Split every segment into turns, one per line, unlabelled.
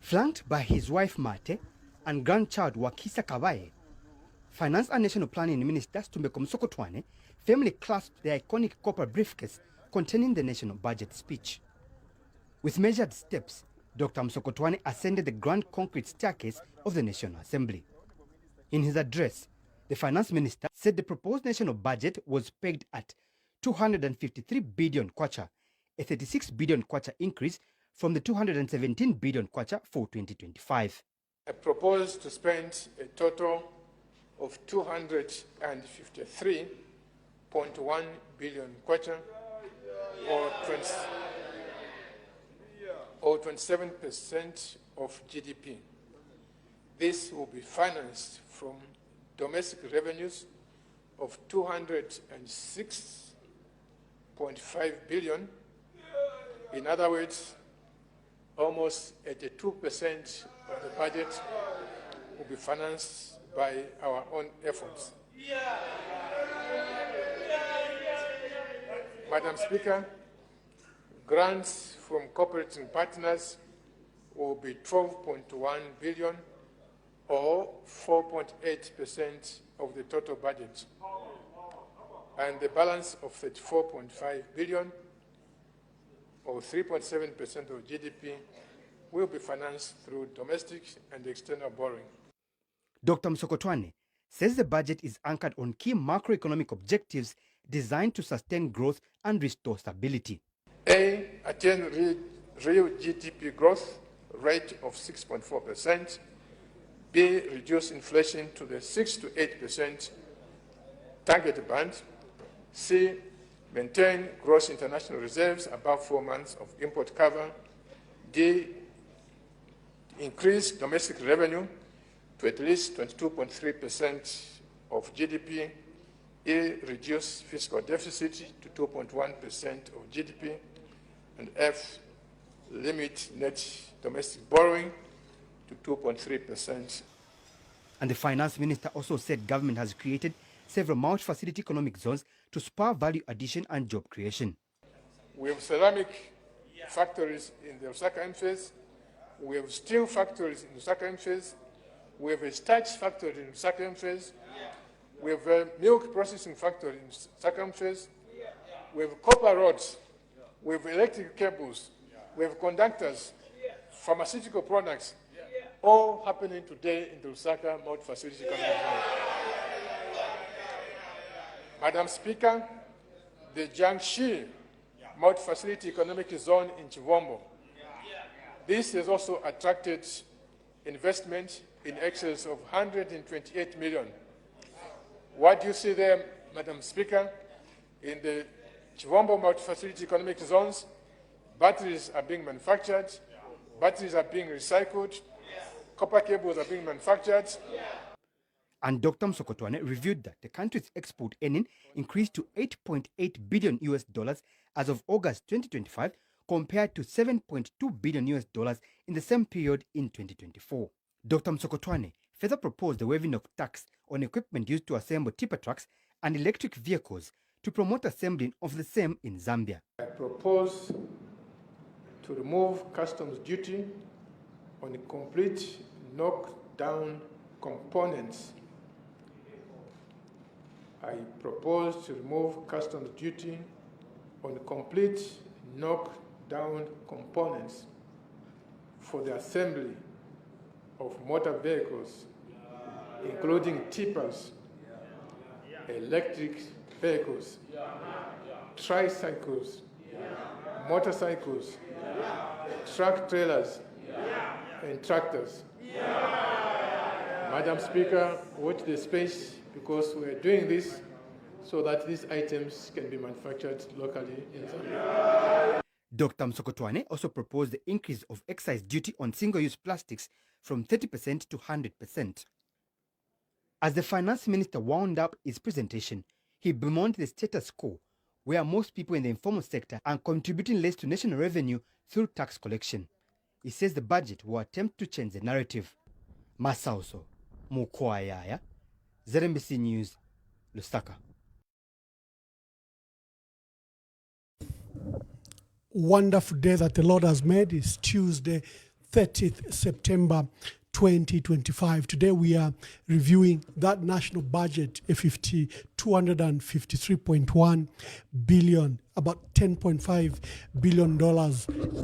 Flanked by his wife Mate and grandchild Wakisa Kafwaya, Finance and National Planning Minister Tumbeko Mutotwe firmly clasped the iconic copper briefcase containing the national budget speech. With measured steps, Dr. Mutotwe ascended the grand concrete staircase of the National Assembly. In his address, the Finance Minister said the proposed national budget was pegged at 253 billion kwacha, a 36 billion kwacha increase from the 217 billion kwacha for 2025.
I propose to spend a total of 253.1 billion kwacha, or 27% of GDP. This will be financed from domestic revenues of 206.5 billion. In other words, almost 82% of the budget will be financed by our own efforts. Madam Speaker, grants from cooperating partners will be 12.1 billion, or 4.8% of the total budget, and the balance of 34.5 billion, or 3.7% of GDP, will be financed through domestic and external borrowing.
Dr. Mutotwe says the budget is anchored on key macroeconomic objectives designed to sustain growth and restore stability.
A, attain real GDP growth rate of 6.4%. B, reduce inflation to the 6 to 8% target band. C, maintain gross international reserves above 4 months of import cover. D, increase domestic revenue to at least 22.3% of GDP. E, reduce fiscal deficit to 2.1% of GDP. And F, limit net domestic borrowing to 2.3%.
And the Finance Minister also said government has created several multi-facility economic zones to spur value addition and job creation.
We have ceramic factories in the Lusaka phase. We have steel factories in the Lusaka phase. We have a starch factory in the Lusaka phase. We have a milk processing factory in the Lusaka phase. We have copper rods. We have electric cables. We have conductors, pharmaceutical products, all happening today in the Lusaka multi-facility economic zone. Madam Speaker, the Jiangxi multi-facility economic zone in Chivombo. This has also attracted investment in excess of 128 million. What do you see there, Madam Speaker? In the Chivombo multi-facility economic zones, batteries are being manufactured, batteries are being recycled, copper cables are being manufactured.
And Dr. Mutotwe reviewed that the country's export earning increased to $8.8 billion as of August 2025, compared to $7.2 billion in the same period in 2024. Dr. Mutotwe further proposed the waiving of tax on equipment used to assemble tipper trucks and electric vehicles to promote assembling of the same in Zambia.
I propose to remove customs duty on complete knockdown components. I propose to remove customs duty on complete knockdown components for the assembly of motor vehicles, including tippers, electric vehicles, tricycles, motorcycles, truck trailers, and tractors. Madam Speaker, watch the space, because we are doing this so that these items can be manufactured locally in Zambia.
Dr. Mutotwe also proposed the increase of excise duty on single-use plastics from 30% to 100%. As the Finance Minister wound up his presentation, he bemoaned the status quo, where most people in the informal sector are contributing less to national revenue through tax collection. He says the budget will attempt to change the narrative. Masauso Mukwayaya, ZMBC News, Lusaka.
Wonderful day that the Lord has made. It's Tuesday, 30th September 2025. Today we are reviewing that national budget, a 253.1 billion, about $10.5 billion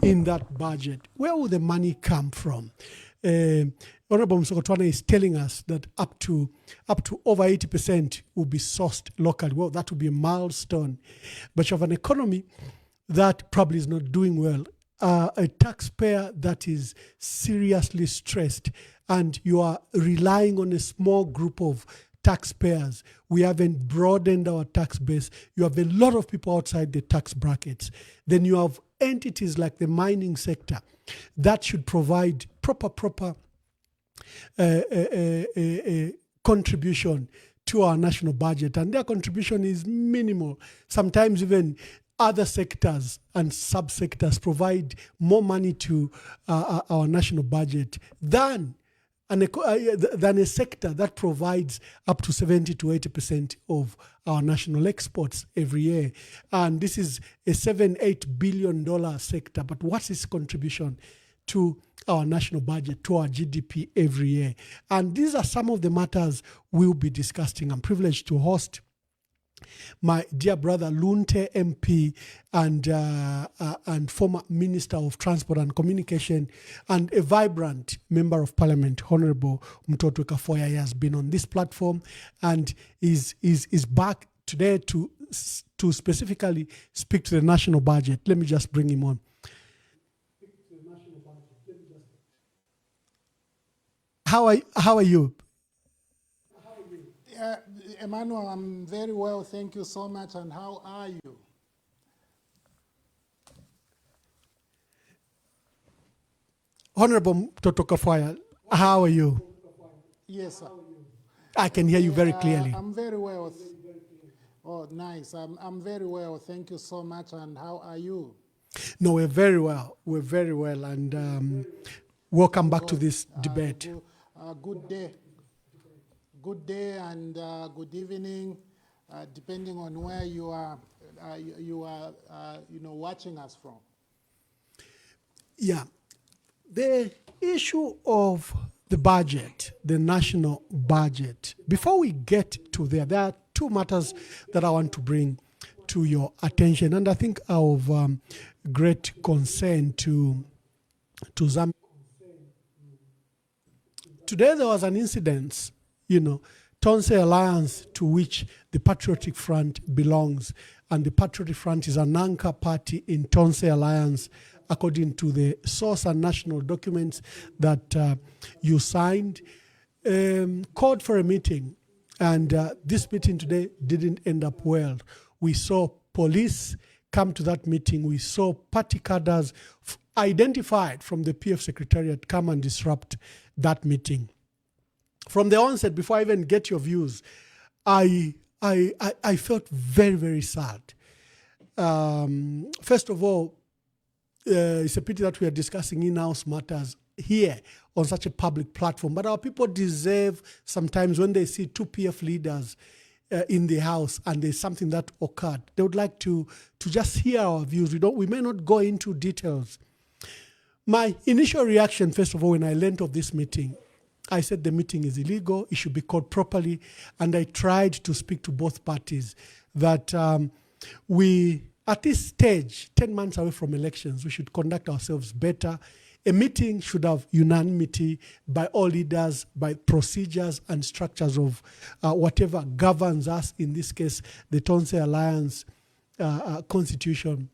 in that budget. Where will the money come from? Honorable Mutotwe is telling us that up to over 80% will be sourced locally. Well, that will be a milestone. But you have an economy that probably is not doing well, a taxpayer that is seriously stressed, and you are relying on a small group of taxpayers. We haven't broadened our tax base. You have a lot of people outside the tax brackets. Then you have entities like the mining sector that should provide proper contribution to our national budget, and their contribution is minimal. Sometimes even other sectors and subsectors provide more money to our national budget than a sector that provides up to 70 to 80% of our national exports every year. And this is a $7-8 billion sector. But what's its contribution to our national budget, to our GDP every year? And these are some of the matters we'll be discussing. I'm privileged to host my dear brother Lunte MP and former Minister of Transport and Communication and a vibrant Member of Parliament, Honorable Mutotwe Kafwaya. He has been on this platform and is back today to specifically speak to the national budget. Let me just bring him on. How are you?
Emmanuel, I'm very well, thank you so much. And how are you?
Honorable Mutotwe Kafwaya, how are you?
Yes, sir.
I can hear you very clearly.
I'm very well. Oh, nice. I'm very well, thank you so much. And how are you?
No, we're very well. We're very well. And welcome back to this debate.
Good day. Good day and good evening, depending on where you are watching us from.
Yeah, the issue of the budget, the national budget. Before we get to there are two matters that I want to bring to your attention, and I think of great concern to Zambia. Today there was an incident. Tonse Alliance, to which the Patriotic Front belongs, and the Patriotic Front is an anchor party in Tonse Alliance, according to the source and national documents that you signed, called for a meeting, and this meeting today didn't end up well. We saw police come to that meeting. We saw party cadres identified from the PF Secretariat come and disrupt that meeting. From the onset, before I even get your views, I felt very, very sad. First of all, it's a pity that we are discussing in-house matters here on such a public platform. But our people deserve sometimes, when they see two PF leaders in the house and there's something that occurred, they would like to just hear our views. We may not go into details. My initial reaction, first of all, when I learned of this meeting, I said the meeting is illegal, it should be called properly, and I tried to speak to both parties that we, at this stage, 10 months away from elections, we should conduct ourselves better. A meeting should have unanimity by all leaders, by procedures and structures of whatever governs us, in this case, the Tonse Alliance constitution.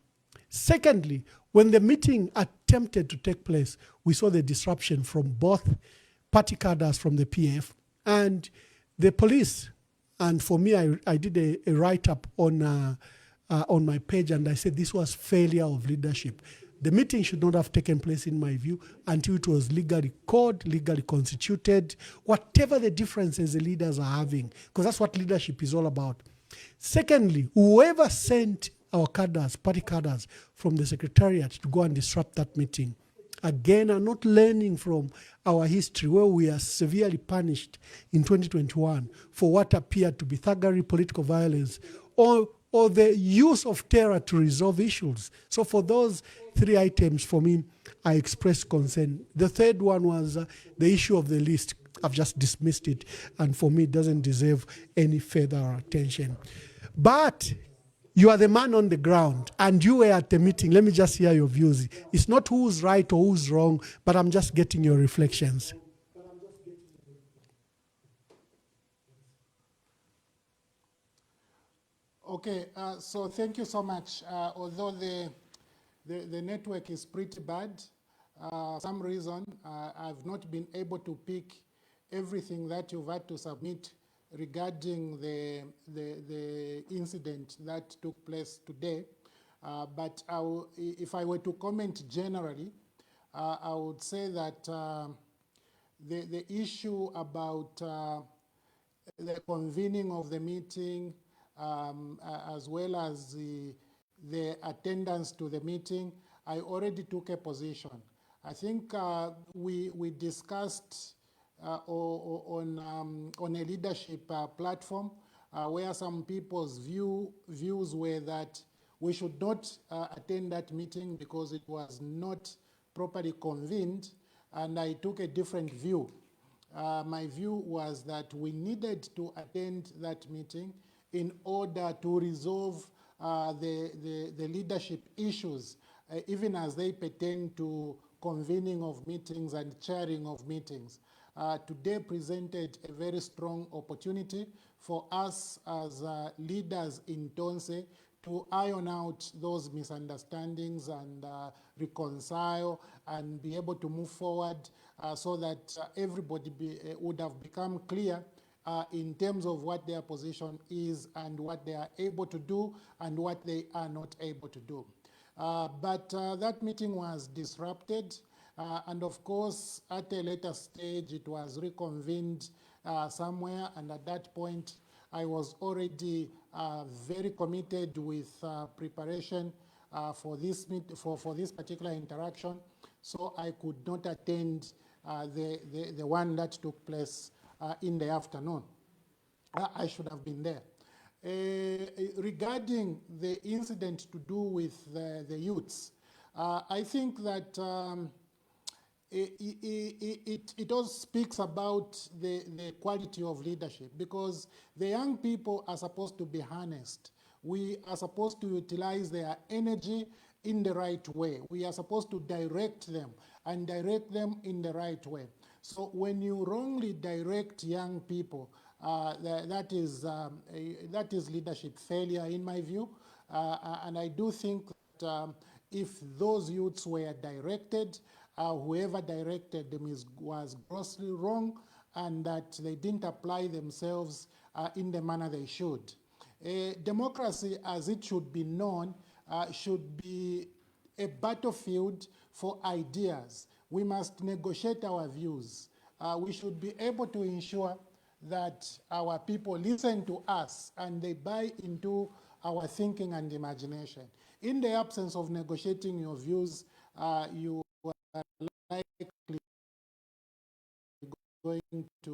Secondly, when the meeting attempted to take place, we saw the disruption from both party cadres from the PF and the police. And for me, I did a write-up on my page, and I said this was failure of leadership. The meeting should not have taken place, in my view, until it was legally called, legally constituted, whatever the differences the leaders are having, because that's what leadership is all about. Secondly, whoever sent our cadres, party cadres from the Secretariat to go and disrupt that meeting, again, are not learning from our history, where we are severely punished in 2021 for what appeared to be thuggery, political violence, or or the use of terror to resolve issues. So for those three items, for me, I expressed concern. The third one was the issue of the list. I've just dismissed it, and for me, it doesn't deserve any further attention. But you are the man on the ground, and you were at the meeting. Let me just hear your views. It's not who's right or who's wrong, but I'm just getting your reflections.
Okay, so thank you so much. Although the network is pretty bad, some reason I've not been able to pick everything that you've had to submit regarding the incident that took place today. But if I were to comment generally, I would say that the issue about the convening of the meeting, as well as the attendance to the meeting, I already took a position. I think we discussed on a leadership platform where some people's views were that we should not attend that meeting because it was not properly convened, and I took a different view. My view was that we needed to attend that meeting in order to resolve the leadership issues, even as they pertain to convening of meetings and chairing of meetings. Today presented a very strong opportunity for us as leaders in Tonse to iron out those misunderstandings and reconcile and be able to move forward so that everybody would have become clear in terms of what their position is and what they are able to do and what they are not able to do. But that meeting was disrupted, and of course, at a later stage, it was reconvened somewhere, and at that point, I was already very committed with preparation for this particular interaction, so I could not attend the one that took place in the afternoon. I should have been there. Regarding the incident to do with the youths, I think that it all speaks about the quality of leadership, because the young people are supposed to be harnessed. We are supposed to utilize their energy in the right way. We are supposed to direct them and direct them in the right way. So when you wrongly direct young people, that is leadership failure in my view. And I do think that if those youths were directed, whoever directed them was grossly wrong, and that they didn't apply themselves in the manner they should. Democracy, as it should be known, should be a battlefield for ideas. We must negotiate our views. We should be able to ensure that our people listen to us and they buy into our thinking and imagination. In the absence of negotiating your views, you are likely going to,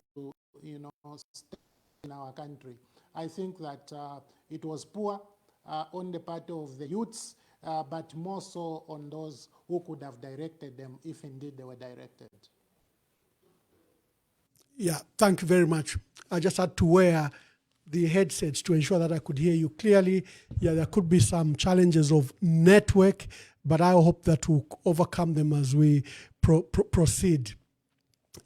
stay in our country. I think that it was poor on the part of the youths, but more so on those who could have directed them, if indeed they were directed.
Yeah, thank you very much. I just had to wear the headsets to ensure that I could hear you clearly. Yeah, there could be some challenges of network, but I hope that we'll overcome them as we proceed.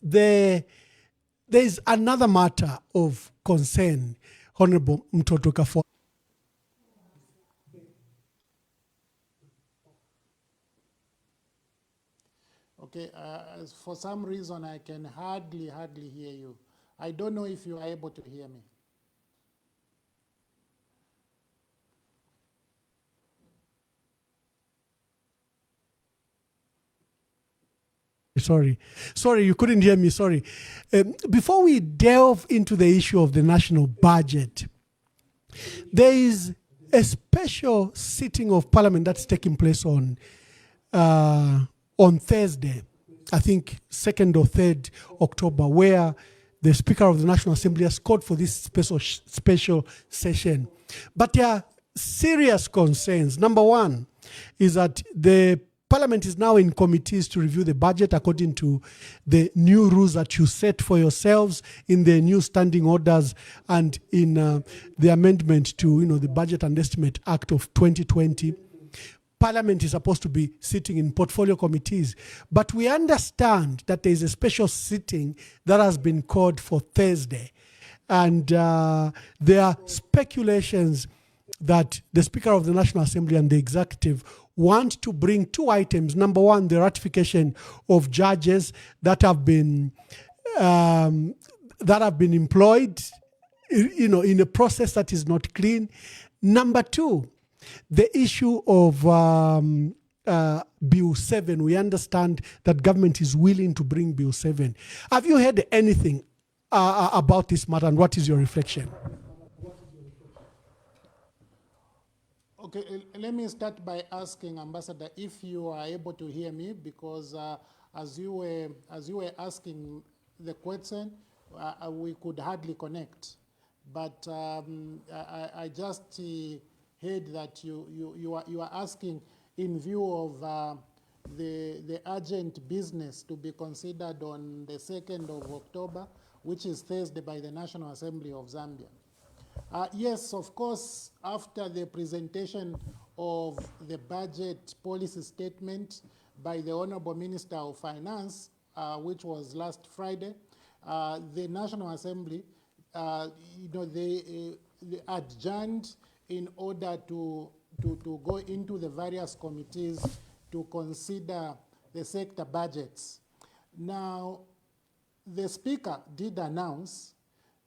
There's another matter of concern, Honorable Mutotwe Kafwaya.
Okay, for some reason I can hardly hear you. I don't know if you are able to hear me.
Sorry, you couldn't hear me, sorry. Before we delve into the issue of the national budget, there is a special sitting of Parliament that's taking place on Thursday, I think 2nd or 3rd October, where the Speaker of the National Assembly has called for this special session. But there are serious concerns. Number one is that the Parliament is now in committees to review the budget according to the new rules that you set for yourselves in the new standing orders and in the amendment to the Budget and Estimate Act of 2020. Parliament is supposed to be sitting in portfolio committees, but we understand that there is a special sitting that has been called for Thursday, and there are speculations that the Speaker of the National Assembly and the Executive want to bring two items. Number one, the ratification of judges that have been employed, in a process that is not clean. Number two, the issue of Bill 7. We understand that government is willing to bring Bill 7. Have you heard anything about this matter, and what is your reflection?
Okay, let me start by asking Ambassador if you are able to hear me, because as you were asking the question, we could hardly connect. But I just heard that you are asking in view of the urgent business to be considered on the 2nd of October, which is Thursday, by the National Assembly of Zambia. Yes, of course, after the presentation of the budget policy statement by the Honorable Minister of Finance, which was last Friday, the National Assembly, they adjourned in order to go into the various committees to consider the sector budgets. Now, the Speaker did announce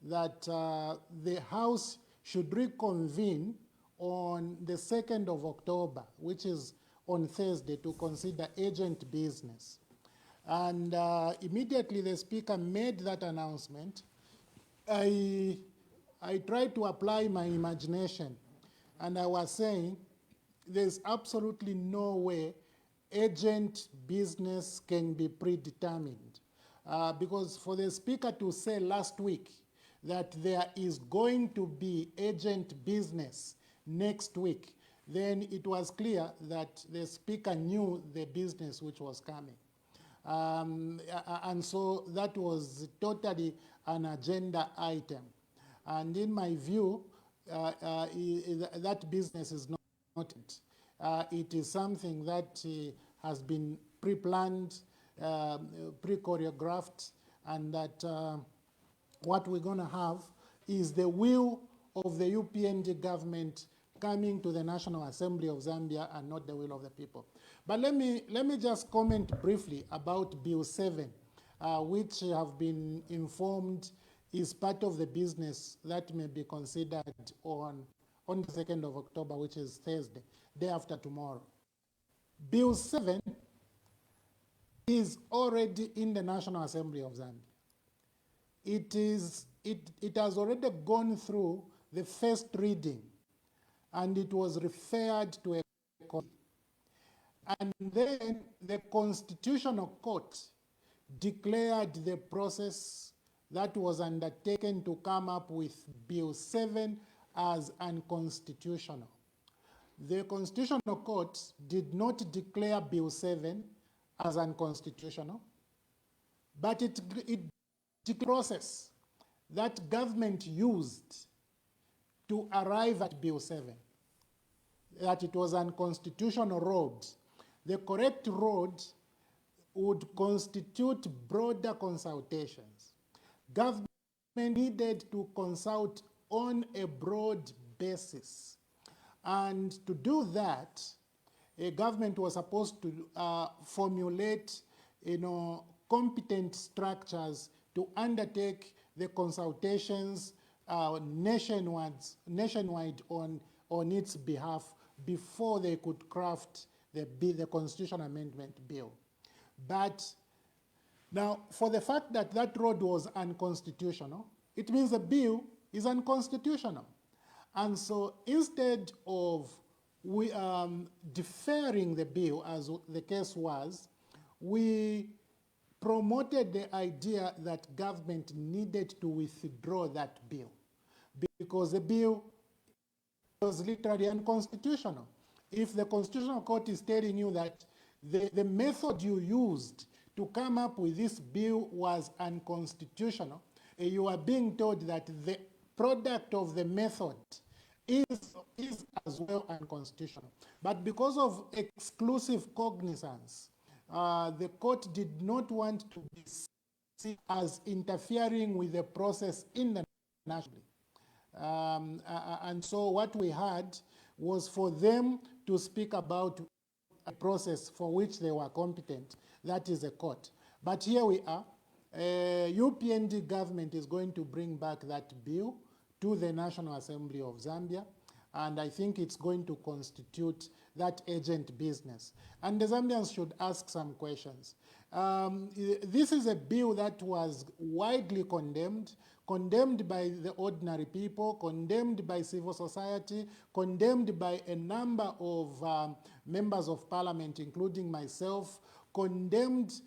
that the House should reconvene on the 2nd of October, which is on Thursday, to consider urgent business. And immediately the Speaker made that announcement. I tried to apply my imagination, and I was saying there's absolutely no way urgent business can be predetermined. Because for the Speaker to say last week that there is going to be urgent business next week, then it was clear that the Speaker knew the business which was coming. And so that was totally an agenda item. And in my view, that business is not it. It is something that has been pre-planned, pre-choreographed, and that what we're going to have is the will of the UPND government coming to the National Assembly of Zambia, and not the will of the people. But let me just comment briefly about Bill 7, which have been informed is part of the business that may be considered on the 2nd of October, which is Thursday, day after tomorrow. Bill 7 is already in the National Assembly of Zambia. It has already gone through the first reading, and it was referred to a committee. And then the Constitutional Court declared the process that was undertaken to come up with Bill 7 as unconstitutional. The Constitutional Court did not declare Bill 7 as unconstitutional, but it the process that government used to arrive at Bill 7, that it was unconstitutional road. The correct road would constitute broader consultations. Government needed to consult on a broad basis. And to do that, a government was supposed to formulate, competent structures to undertake the consultations nationwide on its behalf before they could craft the constitutional amendment bill. But now, for the fact that that road was unconstitutional, it means the bill is unconstitutional. And so instead of deferring the bill, as the case was, we promoted the idea that government needed to withdraw that bill, because the bill was literally unconstitutional. If the Constitutional Court is telling you that the method you used to come up with this bill was unconstitutional, you are being told that the product of the method is as well unconstitutional. But because of exclusive cognizance, the court did not want to be seen as interfering with the process in the national. And so what we had was for them to speak about a process for which they were competent, that is a court. But here we are. UPND government is going to bring back that bill to the National Assembly of Zambia, and I think it's going to constitute that urgent business. And the Zambians should ask some questions. This is a bill that was widely condemned by the ordinary people, condemned by civil society, condemned by a number of members of parliament, including myself, condemned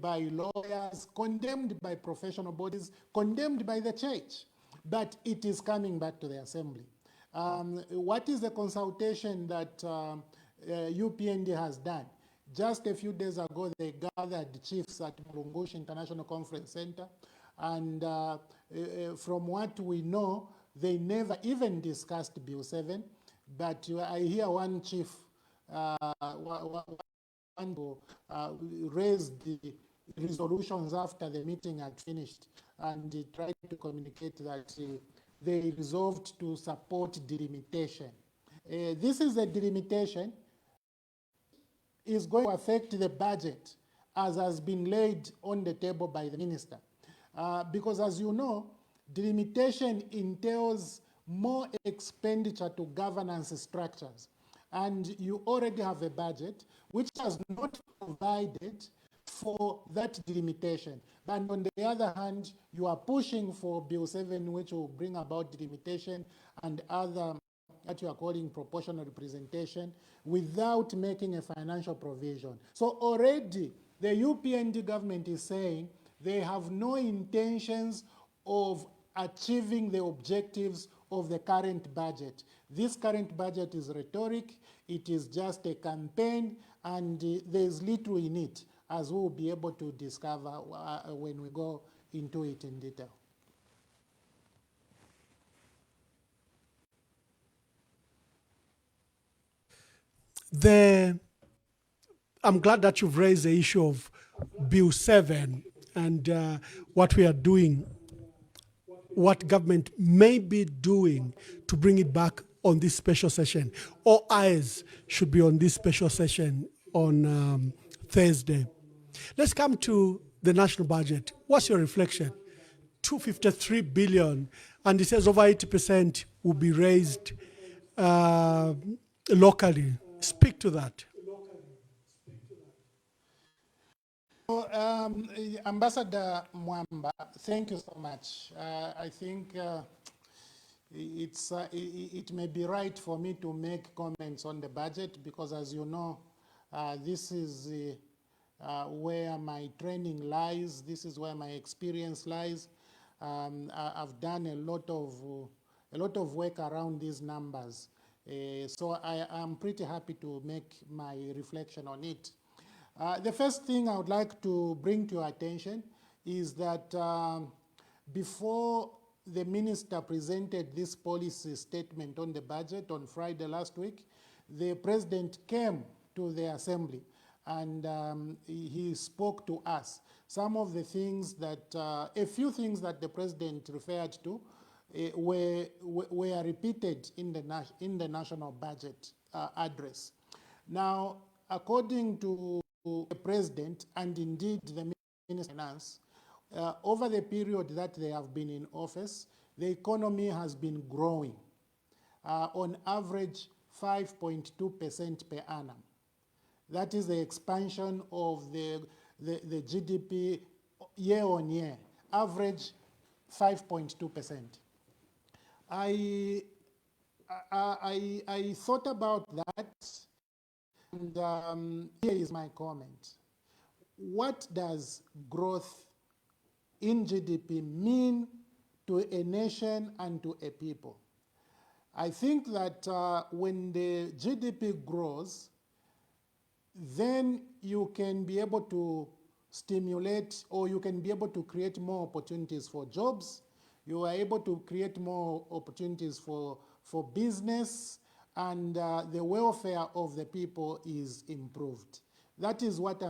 by lawyers, condemned by professional bodies, condemned by the church. But it is coming back to the assembly. What is the consultation that UPND has done? Just a few days ago, they gathered chiefs at Mulungushi International Conference Center, and from what we know, they never even discussed Bill 7, but I hear one chief raised the resolutions after the meeting had finished, and he tried to communicate that they resolved to support delimitation. This is a delimitation is going to affect the budget as has been laid on the table by the minister. Because as you know, delimitation entails more expenditure to governance structures. And you already have a budget which has not provided for that delimitation. But on the other hand, you are pushing for Bill 7, which will bring about delimitation and other that you are calling proportional representation, without making a financial provision. So already the UPND government is saying they have no intentions of achieving the objectives of the current budget. This current budget is rhetoric, it is just a campaign, and there's little in it, as we'll be able to discover when we go into it in detail.
I'm glad that you've raised the issue of Bill 7 and what we are doing, what government may be doing to bring it back on this special session. All eyes should be on this special session on Thursday. Let's come to the national budget. What's your reflection? 253 billion, and it says over 80% will be raised locally. Speak to that.
Ambassador Mwamba, thank you so much. I think it may be right for me to make comments on the budget because, as you know, this is where my training lies. This is where my experience lies. I've done a lot of work around these numbers. So I am pretty happy to make my reflection on it. The first thing I would like to bring to your attention is that before the minister presented this policy statement on the budget on Friday last week, the president came to the assembly and he spoke to us. Some of the things that, a few things that the president referred to were repeated in the national budget address. Now, according to the president and indeed the Minister of Finance, over the period that they have been in office, the economy has been growing, on average 5.2% per annum. That is the expansion of the GDP year on year, average 5.2%. I thought about that, and here is my comment. What does growth in GDP mean to a nation and to a people? I think that when the GDP grows, then you can be able to stimulate, or you can be able to create more opportunities for jobs. You are able to create more opportunities for business, and the welfare of the people is improved. That is what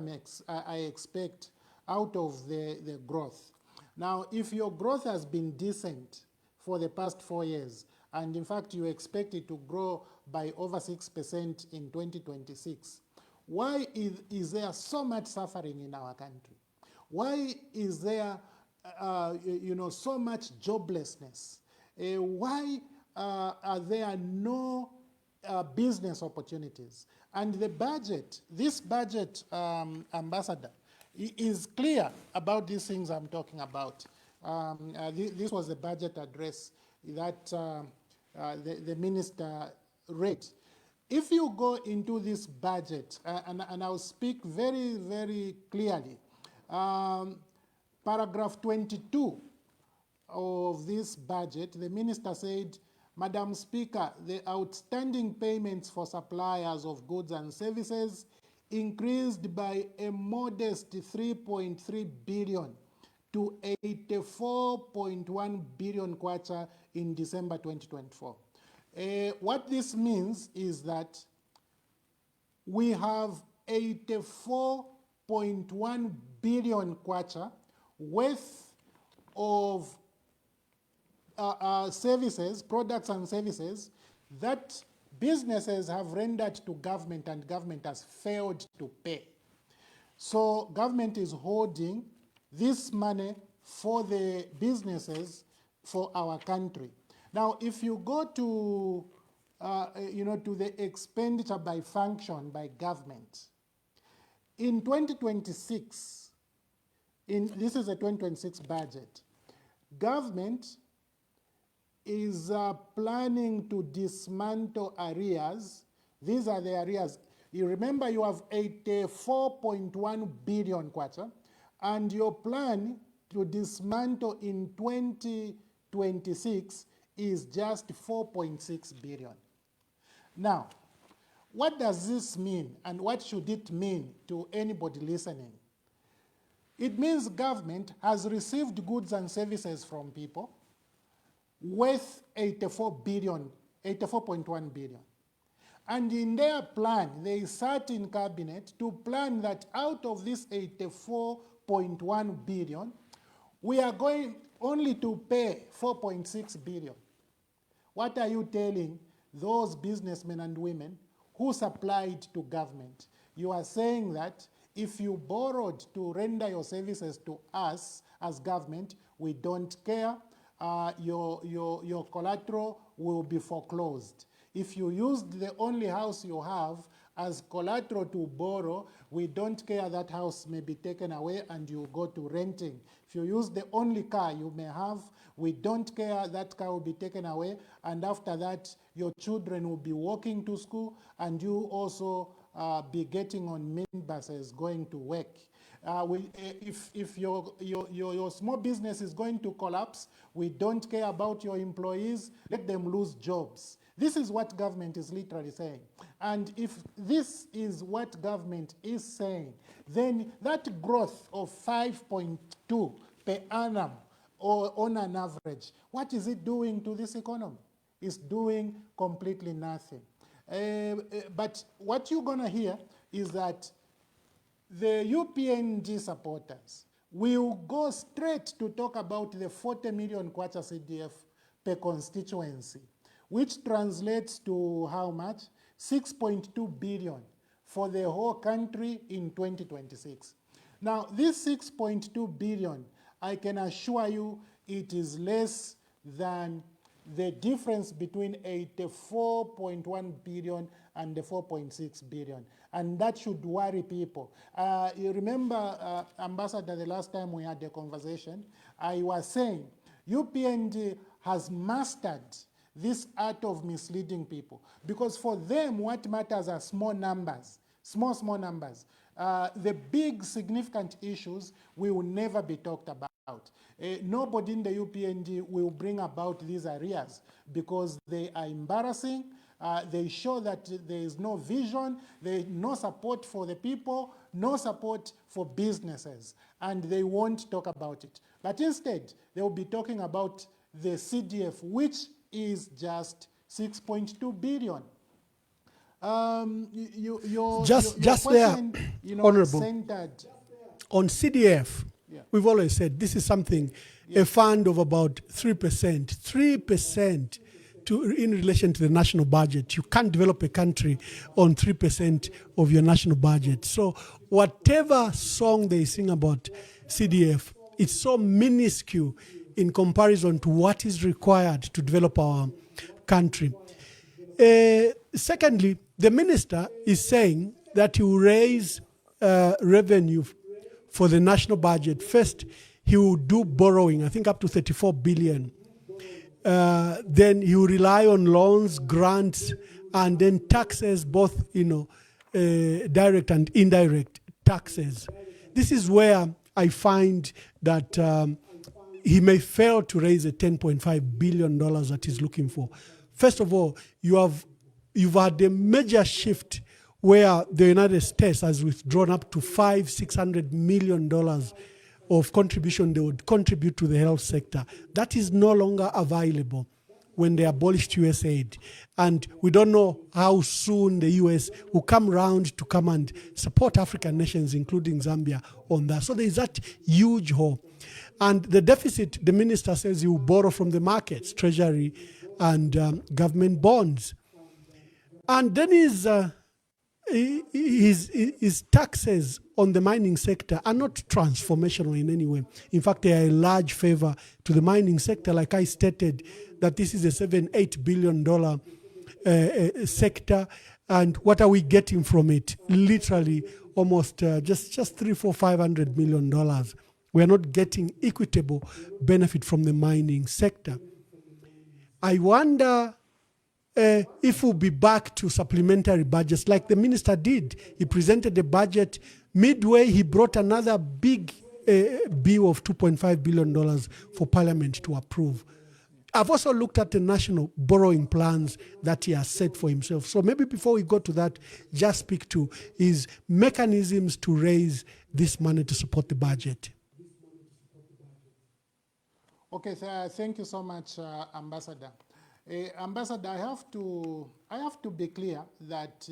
I expect out of the growth. Now, if your growth has been decent for the past 4 years, and in fact you expect it to grow by over 6% in 2026, why is there so much suffering in our country? Why is there so much joblessness? Why are there no business opportunities? And the budget, this budget, Ambassador, is clear about these things I'm talking about. This was the budget address that the minister read. If you go into this budget, and I'll speak very, very clearly, paragraph 22 of this budget, the minister said, Madam Speaker, the outstanding payments for suppliers of goods and services increased by a modest 3.3 billion to 84.1 billion kwacha in December 2024. What this means is that we have 84.1 billion kwacha worth of services, products and services that businesses have rendered to government and government has failed to pay. So government is holding this money for the businesses for our country. Now, if you go to, to the expenditure by function by government, in 2026, this is a 2026 budget, government is planning to dismantle arrears. These are the arrears. You remember you have 84.1 billion kwacha, and your plan to dismantle in 2026 is just 4.6 billion. Now, what does this mean, and what should it mean to anybody listening? It means government has received goods and services from people worth 84.1 billion. And in their plan, they sat in cabinet to plan that out of this 84.1 billion, we are going only to pay 4.6 billion. What are you telling those businessmen and women who supplied to government? You are saying that if you borrowed to render your services to us as government, we don't care. Your collateral will be foreclosed. If you used the only house you have as collateral to borrow, we don't care, that house may be taken away and you go to renting. If you use the only car you may have, we don't care, that car will be taken away, and after that your children will be walking to school and you also be getting on minibuses going to work. If your small business is going to collapse, we don't care about your employees, let them lose jobs. This is what government is literally saying. And if this is what government is saying, then that growth of 5.2 per annum or on an average, what is it doing to this economy? It's doing completely nothing. But what you're going to hear is that the UPNG supporters will go straight to talk about the 40 million kwacha CDF per constituency, which translates to how much? 6.2 billion for the whole country in 2026. Now, this 6.2 billion, I can assure you it is less than the difference between 84.1 billion and the 4.6 billion. And that should worry people. You remember, Ambassador, the last time we had the conversation, I was saying UPND has mastered this art of misleading people. Because for them, what matters are small numbers, small numbers. The big significant issues will never be talked about. Nobody in the UPND will bring about these arrears because they are embarrassing. They show that there is no vision, there is no support for the people, no support for businesses, and they won't talk about it. But instead, they will be talking about the CDF, which is just 6.2 billion. Your question,
there, Honorable,
centered
on CDF, we've always said this is something, a fund of about 3% in relation to the national budget. You can't develop a country on 3% of your national budget. So whatever song they sing about CDF, it's so minuscule in comparison to what is required to develop our country. Secondly, the minister is saying that he will raise revenue for the national budget. First, he will do borrowing, I think up to 34 billion. Then he will rely on loans, grants, and then taxes, both direct and indirect taxes. This is where I find that he may fail to raise the $10.5 billion that he's looking for. First of all, you've had a major shift where the United States has withdrawn up to $600 million of contribution they would contribute to the health sector. That is no longer available when they abolished US aid. And we don't know how soon the US will come around to come and support African nations, including Zambia, on that. So there is that huge hole. And the deficit, the minister says he will borrow from the markets, treasury and government bonds. And then his taxes on the mining sector are not transformational in any way. In fact, they are a large favor to the mining sector. Like I stated, that this is a $7-8 billion sector. And what are we getting from it? Literally almost just $300-500 million. We are not getting equitable benefit from the mining sector. I wonder if we'll be back to supplementary budgets like the minister did. He presented a budget. Midway, he brought another big bill of $2.5 billion for Parliament to approve. I've also looked at the national borrowing plans that he has set for himself. So maybe before we go to that, just speak to his mechanisms to raise this money to support the budget.
Okay, thank you so much, Ambassador. Ambassador, I have to be clear that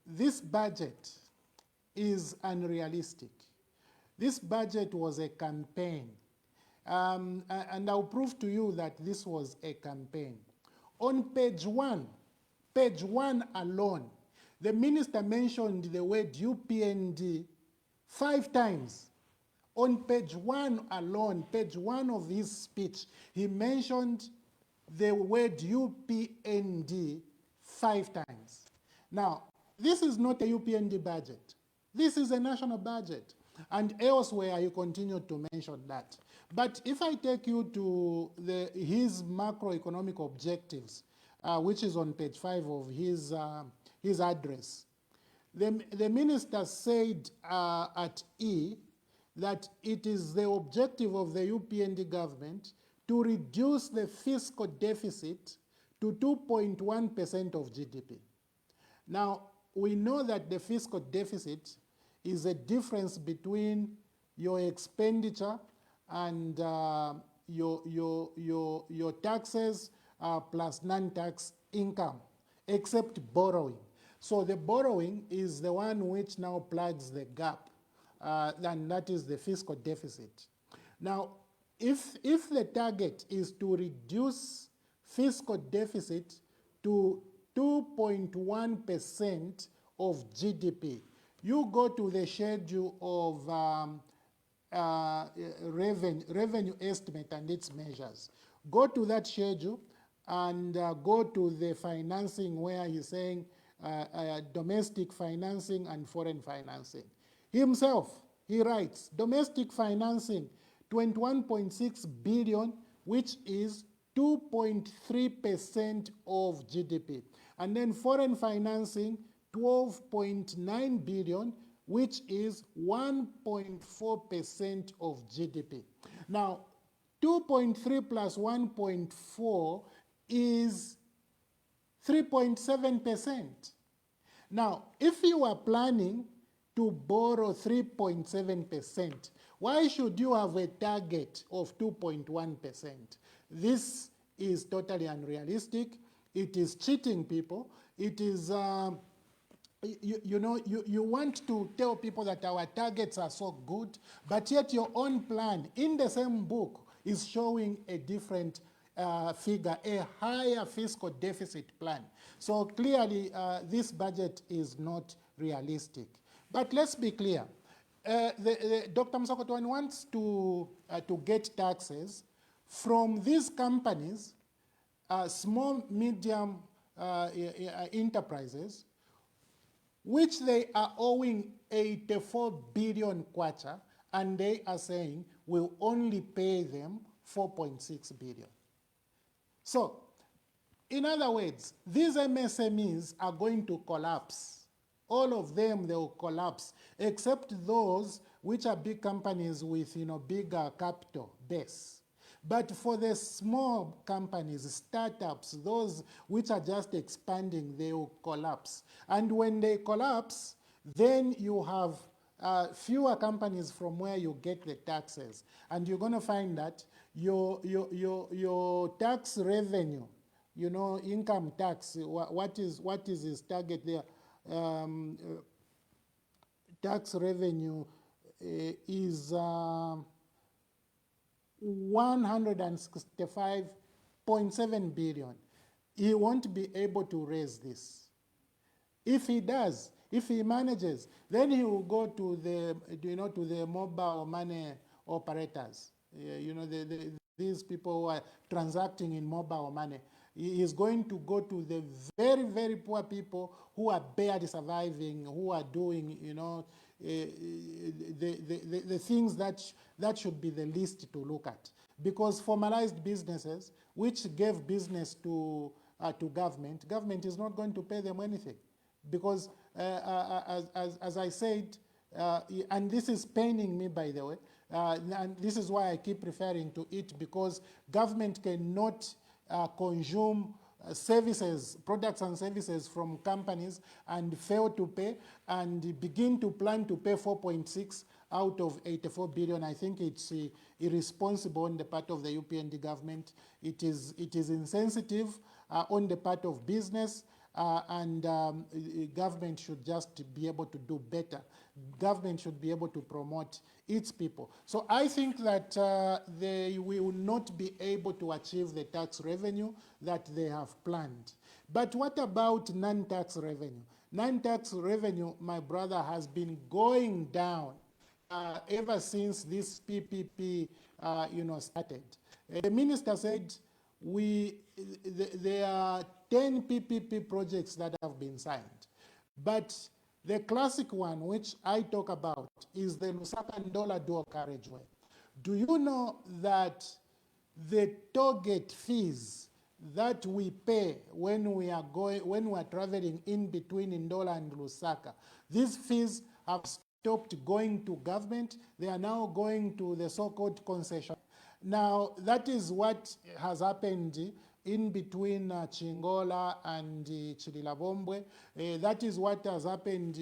this budget is unrealistic. This budget was a campaign, and I'll prove to you that this was a campaign. On page one alone, the minister mentioned the word UPND 5 times. On page one alone, page one of his speech, he mentioned the word UPND 5 times. Now, this is not a UPND budget. This is a national budget. And elsewhere, you continue to mention that. But if I take you to his macroeconomic objectives, which is on page 5 of his address, the minister said at E that it is the objective of the UPND government to reduce the fiscal deficit to 2.1% of GDP. Now, we know that the fiscal deficit is a difference between your expenditure and your taxes plus non-tax income, except borrowing. So the borrowing is the one which now plugs the gap, and that is the fiscal deficit. Now, if the target is to reduce fiscal deficit to 2.1% of GDP, you go to the schedule of revenue estimate and its measures. Go to that schedule and go to the financing where he's saying domestic financing and foreign financing. Himself, he writes, domestic financing, 21.6 billion, which is 2.3% of GDP. And then foreign financing, 12.9 billion, which is 1.4% of GDP. Now, 2.3 plus 1.4 is 3.7%. Now, if you are planning to borrow 3.7%, why should you have a target of 2.1%? This is totally unrealistic. It is cheating people. It is, you want to tell people that our targets are so good, but yet your own plan in the same book is showing a different figure, a higher fiscal deficit plan. So clearly, this budget is not realistic. But let's be clear. Dr. Msokotwane wants to get taxes from these companies, small, medium enterprises, which they are owing 84 billion kwacha, and they are saying we'll only pay them 4.6 billion. So, in other words, these MSMEs are going to collapse. All of them, they will collapse, except those which are big companies with bigger capital base. But for the small companies, startups, those which are just expanding, they will collapse. And when they collapse, then you have fewer companies from where you get the taxes. And you're going to find that your tax revenue, income tax, what is his target there? Tax revenue is 165.7 billion. He won't be able to raise this. If he does, if he manages, then he will go to the, to the mobile money operators. These people who are transacting in mobile money. He is going to go to the very, very poor people who are barely surviving, who are doing, the things that should be the least to look at. Because formalized businesses, which gave business to government is not going to pay them anything. Because as I said, and this is paining me, by the way, and this is why I keep referring to it, because government cannot consume services, products and services from companies and fail to pay and begin to plan to pay 4.6 out of 84 billion. I think it's irresponsible on the part of the UPND government. It is insensitive on the part of business, and government should just be able to do better. Government should be able to promote its people. So I think that they will not be able to achieve the tax revenue that they have planned. But what about non-tax revenue? Non-tax revenue, my brother, has been going down ever since this PPP started. The minister said there are 10 PPP projects that have been signed. But the classic one, which I talk about, is the Lusaka-Ndola dual carriageway. Do you know that the toll gate fees that we pay when we are traveling in between Ndola and Lusaka, these fees have stopped going to government? They are now going to the so-called concession. Now, that is what has happened in between Chingola and Chililabombwe. That is what has happened,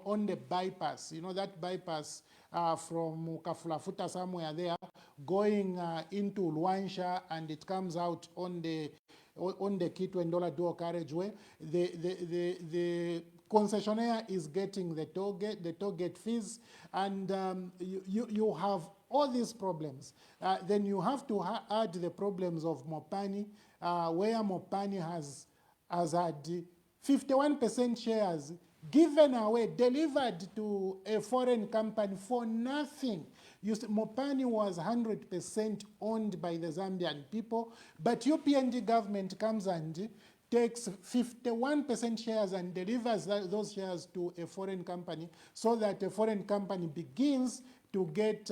on the bypass. That bypass from Kafulafuta somewhere there, going into Luansha, and it comes out on the Kitwe-Ndola dual carriageway. The concessionaire is getting the toll gate fees, and you have all these problems. Then you have to add the problems of Mopani, where Mopani has had 51% shares given away, delivered to a foreign company for nothing. Mopani was 100% owned by the Zambian people, but UPND government comes and takes 51% shares and delivers those shares to a foreign company, so that a foreign company begins to get,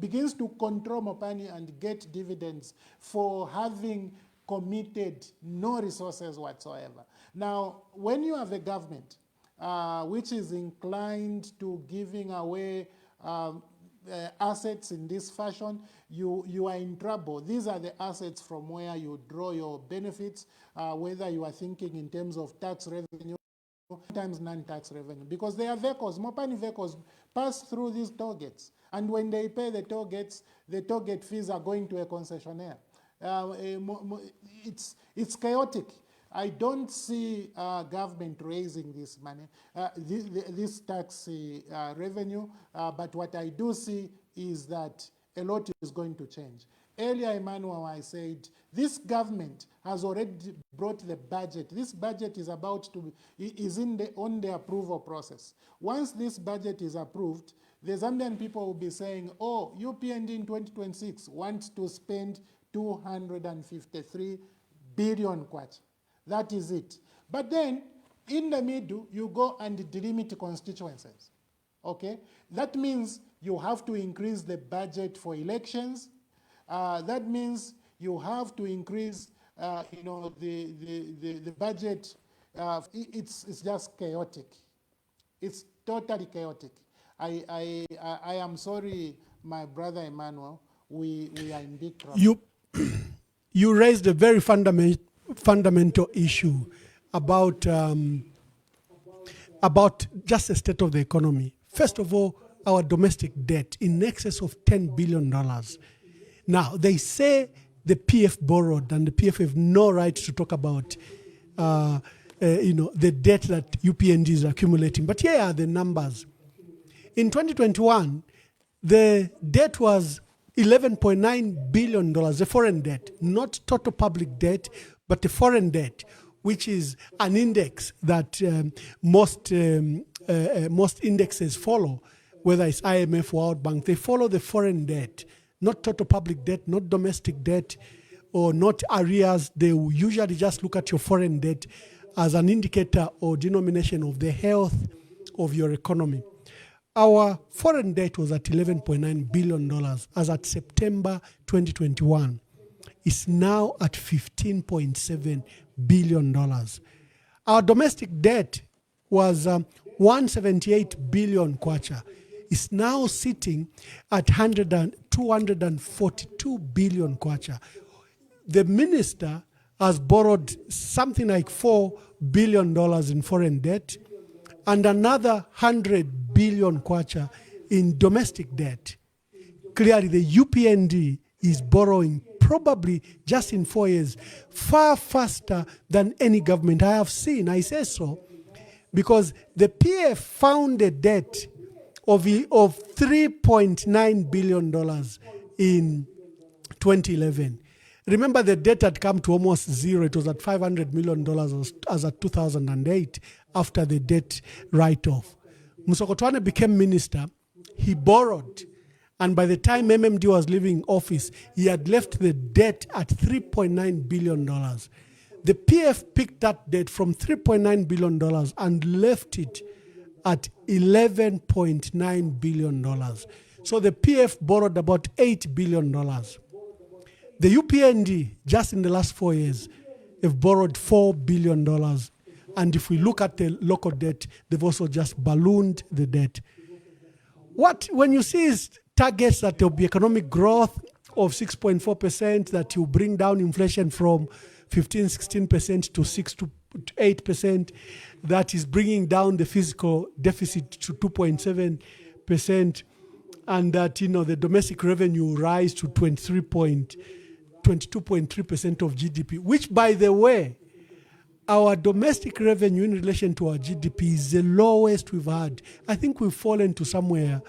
begins to control Mopani and get dividends for having committed no resources whatsoever. Now, when you have a government which is inclined to giving away assets in this fashion, you are in trouble. These are the assets from where you draw your benefits, whether you are thinking in terms of tax revenue, sometimes non-tax revenue, because they are vehicles, Mopani vehicles pass through these toll gates. And when they pay the toll gates, the toll gate fees are going to a concessionaire. It's chaotic. I don't see government raising this money, this tax revenue, but what I do see is that a lot is going to change. Earlier, Emmanuel, I said, this government has already brought the budget. This budget is on the approval process. Once this budget is approved, the Zambian people will be saying, oh, UPND in 2026 wants to spend 253 billion kwacha. That is it. But then, in the middle, you go and delimit constituencies. Okay? That means you have to increase the budget for elections. That means you have to increase, the budget. It's just chaotic. It's totally chaotic. I am sorry, my brother Emmanuel. We are in big trouble.
You raised a very fundamental issue about just the state of the economy. First of all, our domestic debt in excess of $10 billion. Now, they say the PF borrowed, and the PF have no right to talk about the debt that UPND is accumulating. But here are the numbers. In 2021, the debt was $11.9 billion, the foreign debt, not total public debt, but the foreign debt, which is an index that most indexes follow, whether it's IMF or World Bank. They follow the foreign debt, not total public debt, not domestic debt, or not arrears. They will usually just look at your foreign debt as an indicator or denomination of the health of your economy. Our foreign debt was at $11.9 billion as at September 2021. It's now at $15.7 billion. Our domestic debt was 178 billion kwacha. It's now sitting at 242 billion kwacha. The minister has borrowed something like $4 billion in foreign debt and another 100 billion kwacha in domestic debt. Clearly, the UPND is borrowing probably just in 4 years far faster than any government I have seen. I say so because the PF found a debt of $3.9 billion in 2011. Remember, the debt had come to almost zero. It was at $500 million as at 2008 after the debt write-off. Musokotwane became minister. He borrowed. And by the time MMD was leaving office, he had left the debt at $3.9 billion. The PF picked that debt from $3.9 billion and left it at $11.9 billion. So the PF borrowed about $8 billion. The UPND, just in the last 4 years, have borrowed $4 billion. And if we look at the local debt, they've also just ballooned the debt. When you see targets that there will be economic growth of 6.4%, that you bring down inflation from 16% to 6 to 8%, that is bringing down the fiscal deficit to 2.7%, and that the domestic revenue rise to 22.3% of GDP, which, by the way, our domestic revenue in relation to our GDP is the lowest we've had. I think we've fallen to somewhere,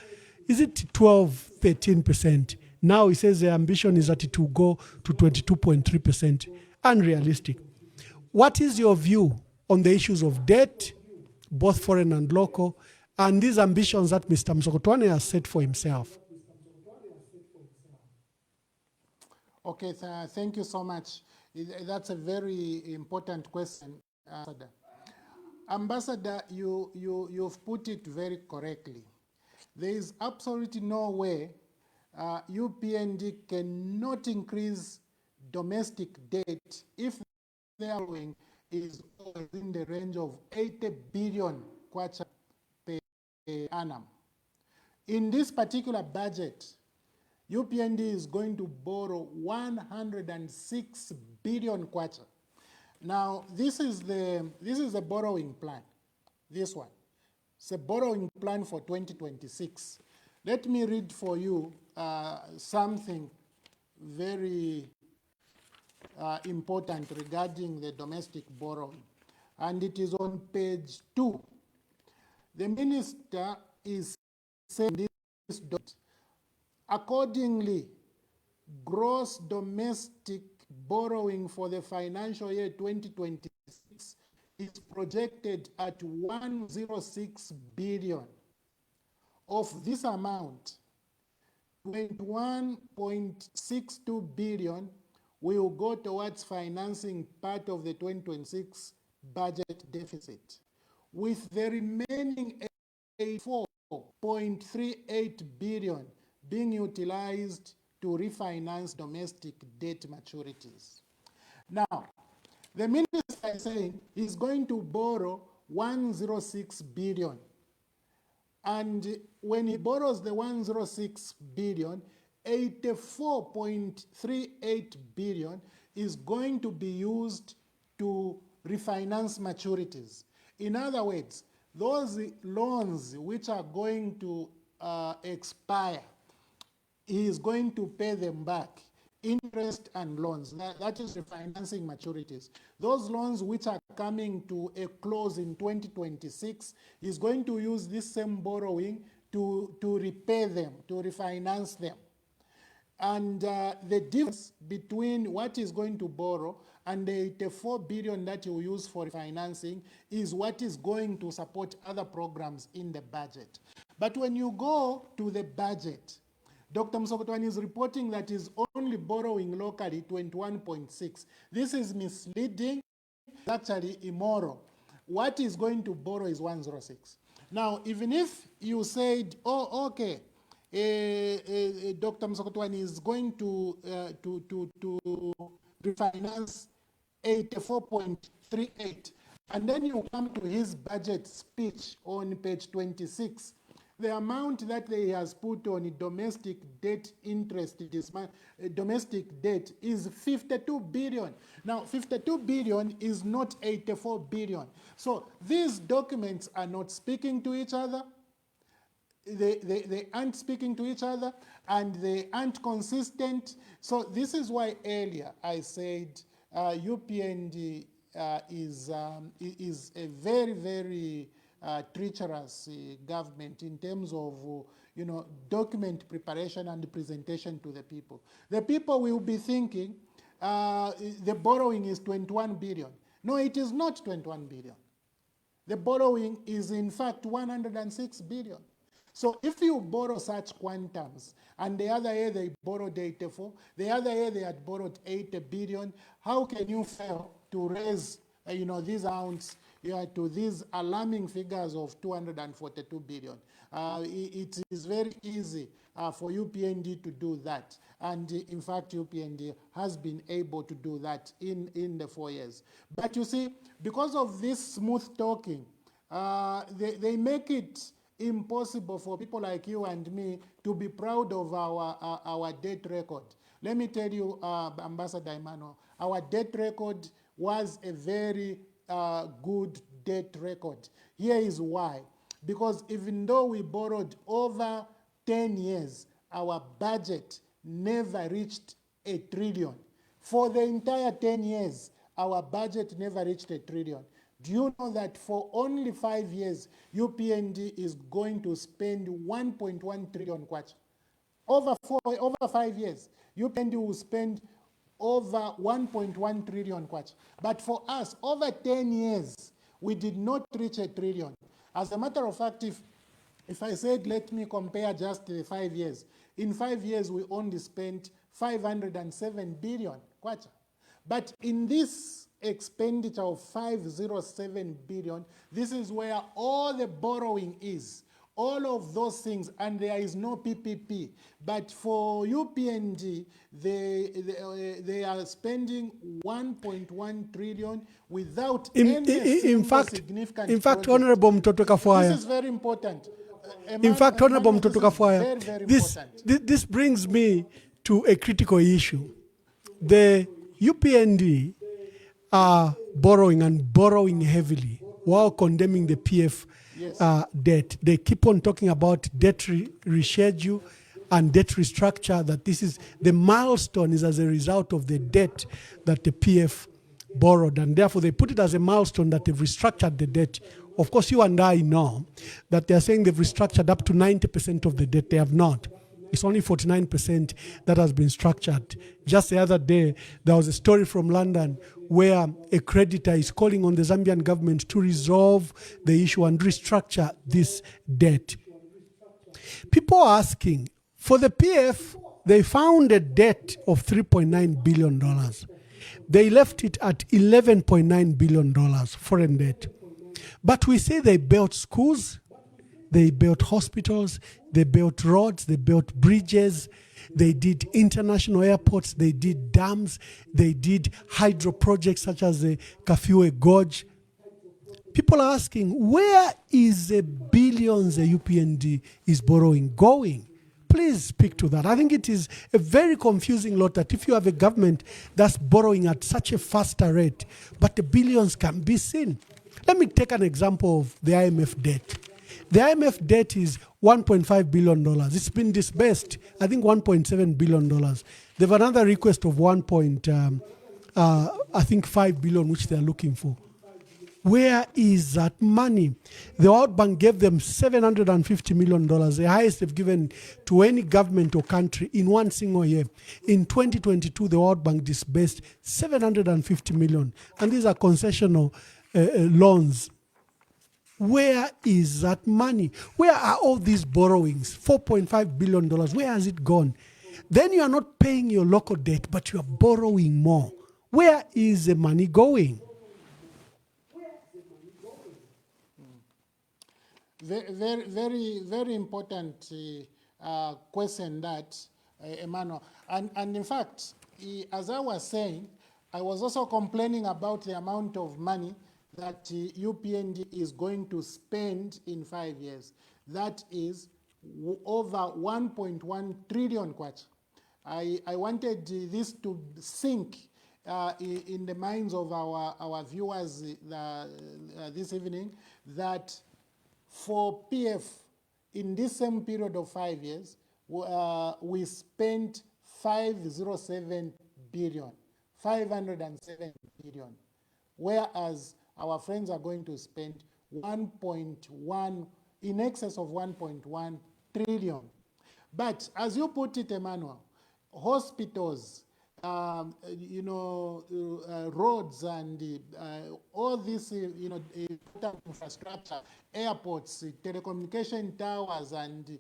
is it 12, 13%? Now he says the ambition is that it will go to 22.3%. Unrealistic. What is your view on the issues of debt, both foreign and local, and these ambitions that Mr. Musokotwane has set for himself?
Okay, thank you so much. That's a very important question, Ambassador. Ambassador, you've put it very correctly. There is absolutely no way UPND cannot increase domestic debt if the borrowing is within the range of 80 billion kwacha per annum. In this particular budget, UPND is going to borrow 106 billion kwacha. Now, this is the borrowing plan, this one. It's a borrowing plan for 2026. Let me read for you something very important regarding the domestic borrowing. And it is on page 2. The minister is saying this dot. Accordingly, gross domestic borrowing for the financial year 2026 is projected at 106 billion. Of this amount, 21.62 billion will go towards financing part of the 2026 budget deficit, with the remaining 84.38 billion being utilized to refinance domestic debt maturities. Now, the minister is saying he's going to borrow 106 billion. And when he borrows the 106 billion, 84.38 billion is going to be used to refinance maturities. In other words, those loans which are going to expire, he is going to pay them back, interest and loans. That is refinancing maturities. Those loans which are coming to a close in 2026, he's going to use this same borrowing to repay them, to refinance them. And the difference between what he's going to borrow and the 84 billion that he will use for refinancing is what is going to support other programs in the budget. But when you go to the budget, Dr. Mutotwe is reporting that he's only borrowing locally 21.6. This is misleading, actually immoral. What he's going to borrow is 106. Now, even if you said, oh, okay, Dr. Mutotwe is going to refinance 84.38, and then you come to his budget speech on page 26, the amount that he has put on domestic debt interest, domestic debt, is 52 billion. Now, 52 billion is not 84 billion. So these documents are not speaking to each other. They aren't speaking to each other, and they aren't consistent. So this is why earlier I said UPND is a very, very treacherous government in terms of document preparation and presentation to the people. The people will be thinking the borrowing is 21 billion. No, it is not 21 billion. The borrowing is in fact 106 billion. So if you borrow such quantums, and the other year they borrowed 84, the other year they had borrowed 80 billion, how can you fail to raise these amounts to these alarming figures of 242 billion? It is very easy for UPND to do that. And in fact, UPND has been able to do that in the 4 years. But you see, because of this smooth talking, they make it impossible for people like you and me to be proud of our debt record. Let me tell you, Ambassador Emmanuel, our debt record was a very good debt record. Here is why. Because even though we borrowed over 10 years, our budget never reached $1 trillion. For the entire 10 years, our budget never reached $1 trillion. Do you know that for only 5 years, UPND is going to spend 1.1 trillion kwacha? Over 5 years, UPND will spend over 1.1 trillion kwacha. But for us, over 10 years, we did not reach $1 trillion. As a matter of fact, if I said, let me compare just the 5 years, in 5 years, we only spent 507 billion kwacha. But in this expenditure of 507 billion, this is where all the borrowing is, all of those things, and there is no PPP. But for UPND, they are spending 1.1 trillion without any significant
in fact,
project.
Honorable Mutotwe Kafwaya.
This is very important.
in fact, Honorable
Emmanuel,
Mutotwe Kafwaya,
very
this,
important.
this brings me to a critical issue. The UPND are borrowing and borrowing heavily while condemning the PF debt. They keep on talking about debt reschedule and debt restructure, that this is the milestone is as a result of the debt that the PF borrowed, and therefore they put it as a milestone that they've restructured the debt. Of course, you and I know that they're saying they've restructured up to 90% of the debt. They have not. It's only 49% that has been structured. Just the other day, there was a story from London where a creditor is calling on the Zambian government to resolve the issue and restructure this debt. People are asking, for the PF, they found a debt of $3.9 billion. They left it at $11.9 billion foreign debt. But we say they built schools, they built hospitals, they built roads, they built bridges, they did international airports, they did dams, they did hydro projects such as the Kafwaya Gorge. People are asking, where is the billions the UPND is borrowing going? Please speak to that. I think it is a very confusing lot that if you have a government that's borrowing at such a faster rate, but the billions can be seen. Let me take an example of the IMF debt. The IMF debt is $1.5 billion. It's been disbursed, I think $1.7 billion. They have another request of $5 billion, which they're looking for. Where is that money? The World Bank gave them $750 million, the highest they've given to any government or country in one single year. In 2022, the World Bank disbursed $750 million. And these are concessional loans. Where is that money? Where are all these borrowings? $4.5 billion. Where has it gone? Then you are not paying your local debt, but you are borrowing more. Where is the money going?
Very important question that, Emmanuel. And in fact, as I was saying, I was also complaining about the amount of money that UPND is going to spend in 5 years. That is over 1.1 trillion kwacha. I wanted this to sink in the minds of our viewers this evening, that for PF, in this same period of 5 years, we spent 507 billion, 507 billion, whereas our friends are going to spend 1.1, in excess of 1.1 trillion. But as you put it, Emmanuel, hospitals, roads and all this, infrastructure, airports, telecommunication towers, and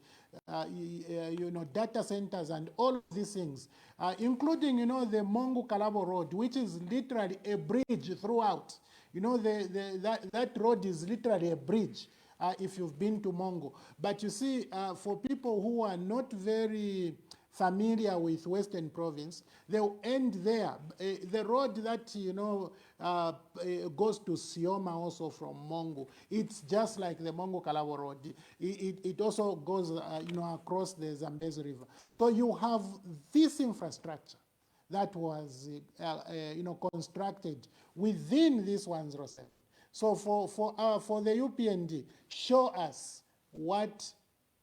data centers, and all of these things, including the Mongo Kalabo Road, which is literally a bridge throughout. That road is literally a bridge. If you've been to Mongo. But you see, for people who are not very familiar with Western Province, they'll end there. The road that, goes to Sioma also from Mongo, it's just like the Mongo Kalabo Road. It also goes, across the Zambezi River. So you have this infrastructure that was, constructed within this 107. So for the UPND, show us what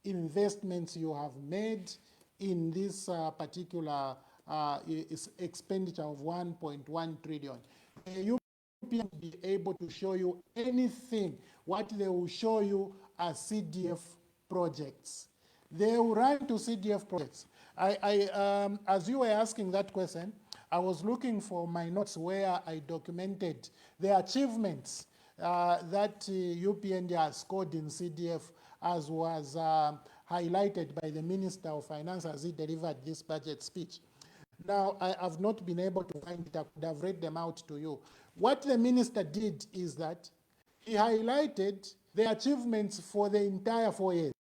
investments you have made in this particular expenditure of 1.1 trillion. The UPND be able to show you anything. What they will show you are CDF projects. They will run to CDF projects. As you were asking that question, I was looking for my notes where I documented the achievements that UPND has scored in CDF, as was highlighted by the Minister of Finance as he delivered this budget speech. Now, I have not been able to find it. I could have read them out to you. What the minister did is that he highlighted the achievements for the entire 4 years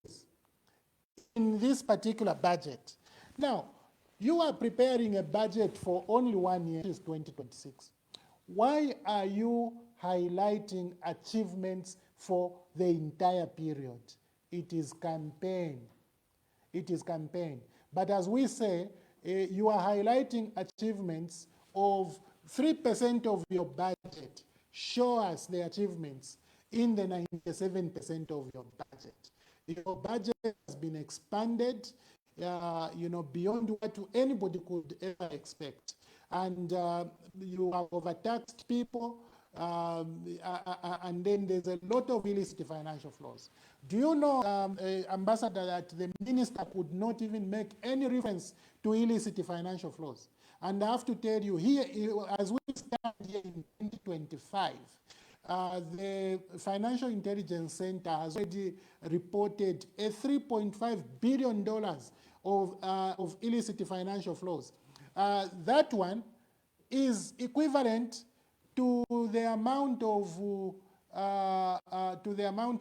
in this particular budget. Now, you are preparing a budget for only 1 year, which is 2026. Why are you highlighting achievements for the entire period? it is campaign. It is campaign. But as we say, you are highlighting achievements of 3% of your budget. Show us the achievements in the 97% of your budget. Your budget has been expanded, beyond what anybody could ever expect. And you have overtaxed people, and then there's a lot of illicit financial flows. Do you know, Ambassador, that the minister could not even make any reference to illicit financial flows? And I have to tell you, here, as we stand here in 2025, the Financial Intelligence Center has already reported a $3.5 billion of illicit financial flows. That one is equivalent to the amount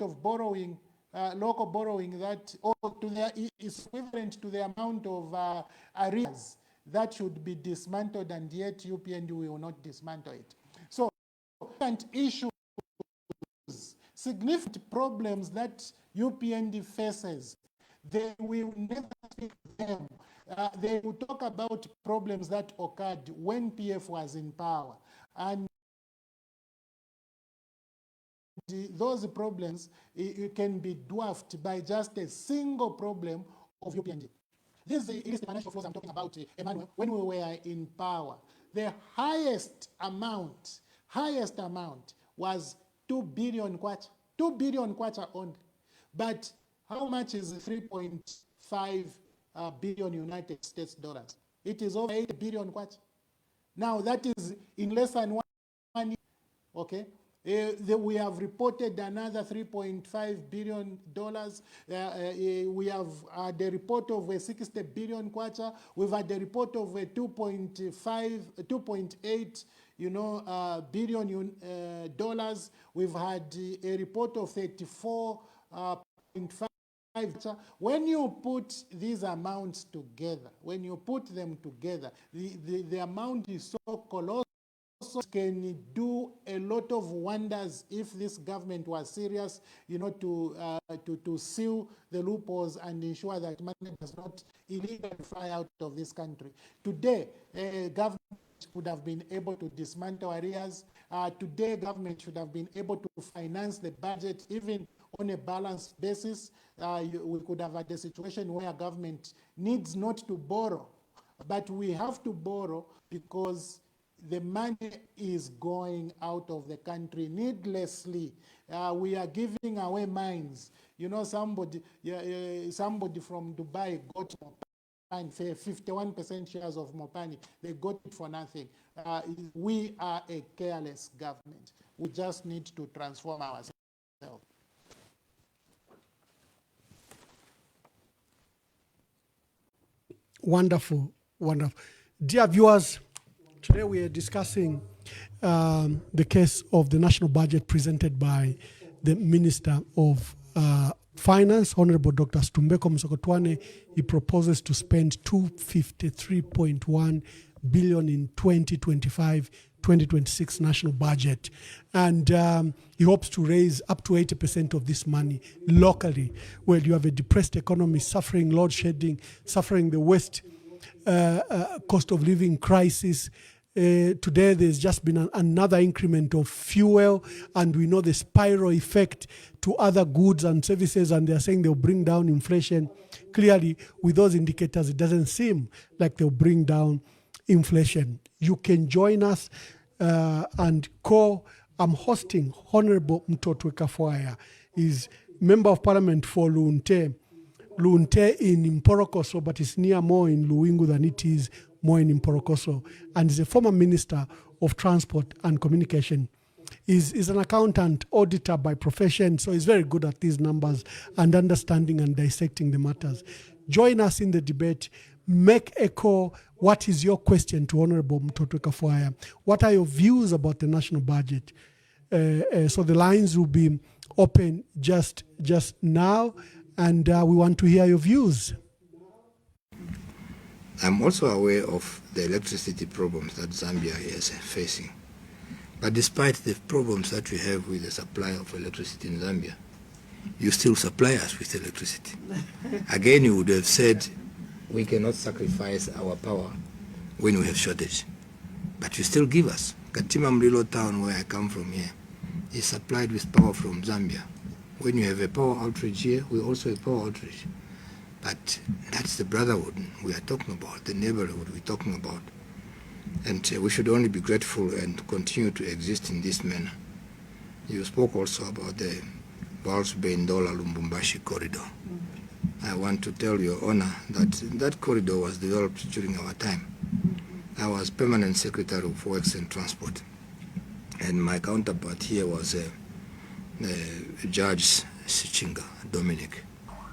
of borrowing, local borrowing is equivalent to the amount of arrears that should be dismantled, and yet UPND will not dismantle it. So, issues, significant problems that UPND faces, they will never speak them. They will talk about problems that occurred when PF was in power. And those problems can be dwarfed by just a single problem of UPND. This is the financial flows I'm talking about, Emmanuel, when we were in power. The highest amount was 2 billion kwacha. 2 billion kwacha only. But how much is 3.5 billion United States dollars? It is over 8 billion kwacha. Now that is in less than 1 year, okay? We have reported another $3.5 billion. We have the report of a 60 billion kwacha. We've had the report of a 2.8 billion dollars. We've had a report of 34.5. When you put these amounts together, the amount is so colossal. Can do a lot of wonders if this government was serious, to seal the loopholes and ensure that money does not illegally fly out of this country. Today, government would have been able to dismantle arrears. Today, government should have been able to finance the budget even on a balanced basis. We could have had a situation where government needs not to borrow, but we have to borrow because the money is going out of the country needlessly. We are giving away mines. Somebody from Dubai got Mopani, 51% shares of Mopani. They got it for nothing. We are a careless government. We just need to transform ourselves.
Wonderful, wonderful. Dear viewers, today we are discussing the case of the national budget presented by the Minister of Finance, Honorable Dr. Stumbeko Mutotwe. He proposes to spend 253.1 billion in 2025-2026 national budget. And he hopes to raise up to 80% of this money locally, where you have a depressed economy, suffering load shedding, suffering the worst cost of living crisis. Today, there's just been another increment of fuel, and we know the spiral effect to other goods and services, and they're saying they'll bring down inflation. Clearly, with those indicators, it doesn't seem like they'll bring down inflation. You can join us and call. I'm hosting Honorable Mutotwe Kafwaya. He's Member of Parliament for Lunte. Lunte in Mporokoso, but it's near more in Luwingu than it is more in Mporokoso. And he's a former Minister of Transport and Communication. He's an accountant, auditor by profession, so he's very good at these numbers and understanding and dissecting the matters. Join us in the debate. Make a call. What is your question to Honorable Mutotwe Kafwaya? What are your views about the national budget? So the lines will be open just now, and we want to hear your views.
I'm also aware of the electricity problems that Zambia is facing. But despite the problems that we have with the supply of electricity in Zambia, you still supply us with electricity. Again, you would have said, we cannot sacrifice our power when we have shortage. But you still give us. Katima Mlilo town, where I come from here, is supplied with power from Zambia. When you have a power outage here, we also have power outage. But that's the brotherhood we are talking about, the neighborhood we're talking about. And we should only be grateful and continue to exist in this manner. You spoke also about the Bals-Bendola-Lumbumbashi corridor. I want to tell Your Honor that that corridor was developed during our time. I was Permanent Secretary of Works and Transport, and my counterpart here was Judge Sichinga, Dominic.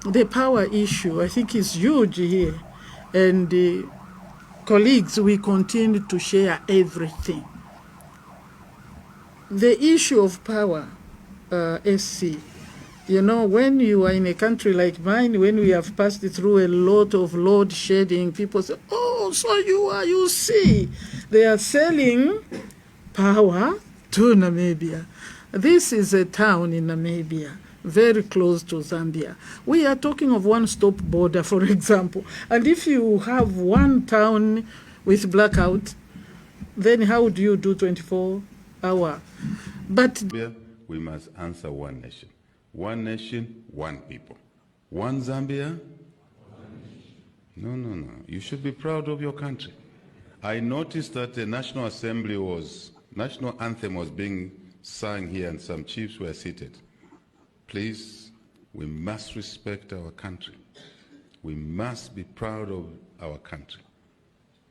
The power issue, I think, is huge here. And colleagues, we continue to share everything. The issue of power, SC, you know, when you are in a country like mine, when we have passed through a lot of load shedding, people say, oh, so you see, they are selling power to Namibia. This is a town in Namibia, very close to Zambia. We are talking of one-stop border, for example. And if you have one town with blackout, then how do you do 24-hour? But
we must answer one nation. One nation, one people. One Zambia? No. You should be proud of your country. I noticed that the National Anthem was being sung here and some chiefs were seated. Please, we must respect our country. We must be proud of our country.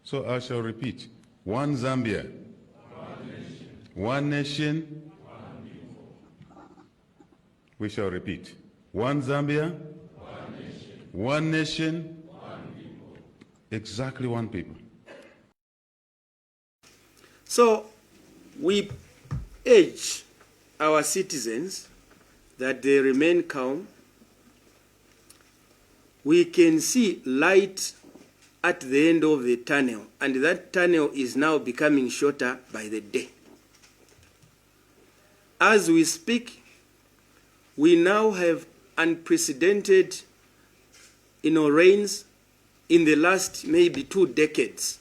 So I shall repeat, one Zambia, one nation, one people. We shall repeat, one Zambia, one nation, one people. Exactly one people.
So we urge our citizens that they remain calm. We can see light at the end of the tunnel, and that tunnel is now becoming shorter by the day. As we speak, we now have unprecedented rains in the last maybe 2 decades.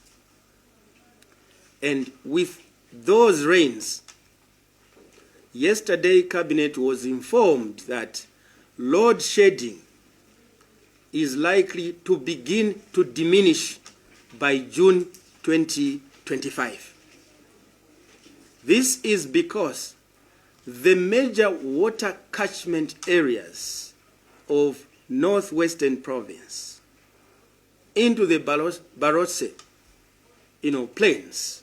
And with those rains, yesterday Cabinet was informed that load shedding is likely to begin to diminish by June 2025. This is because the major water catchment areas of northwestern province into the Barotse, plains,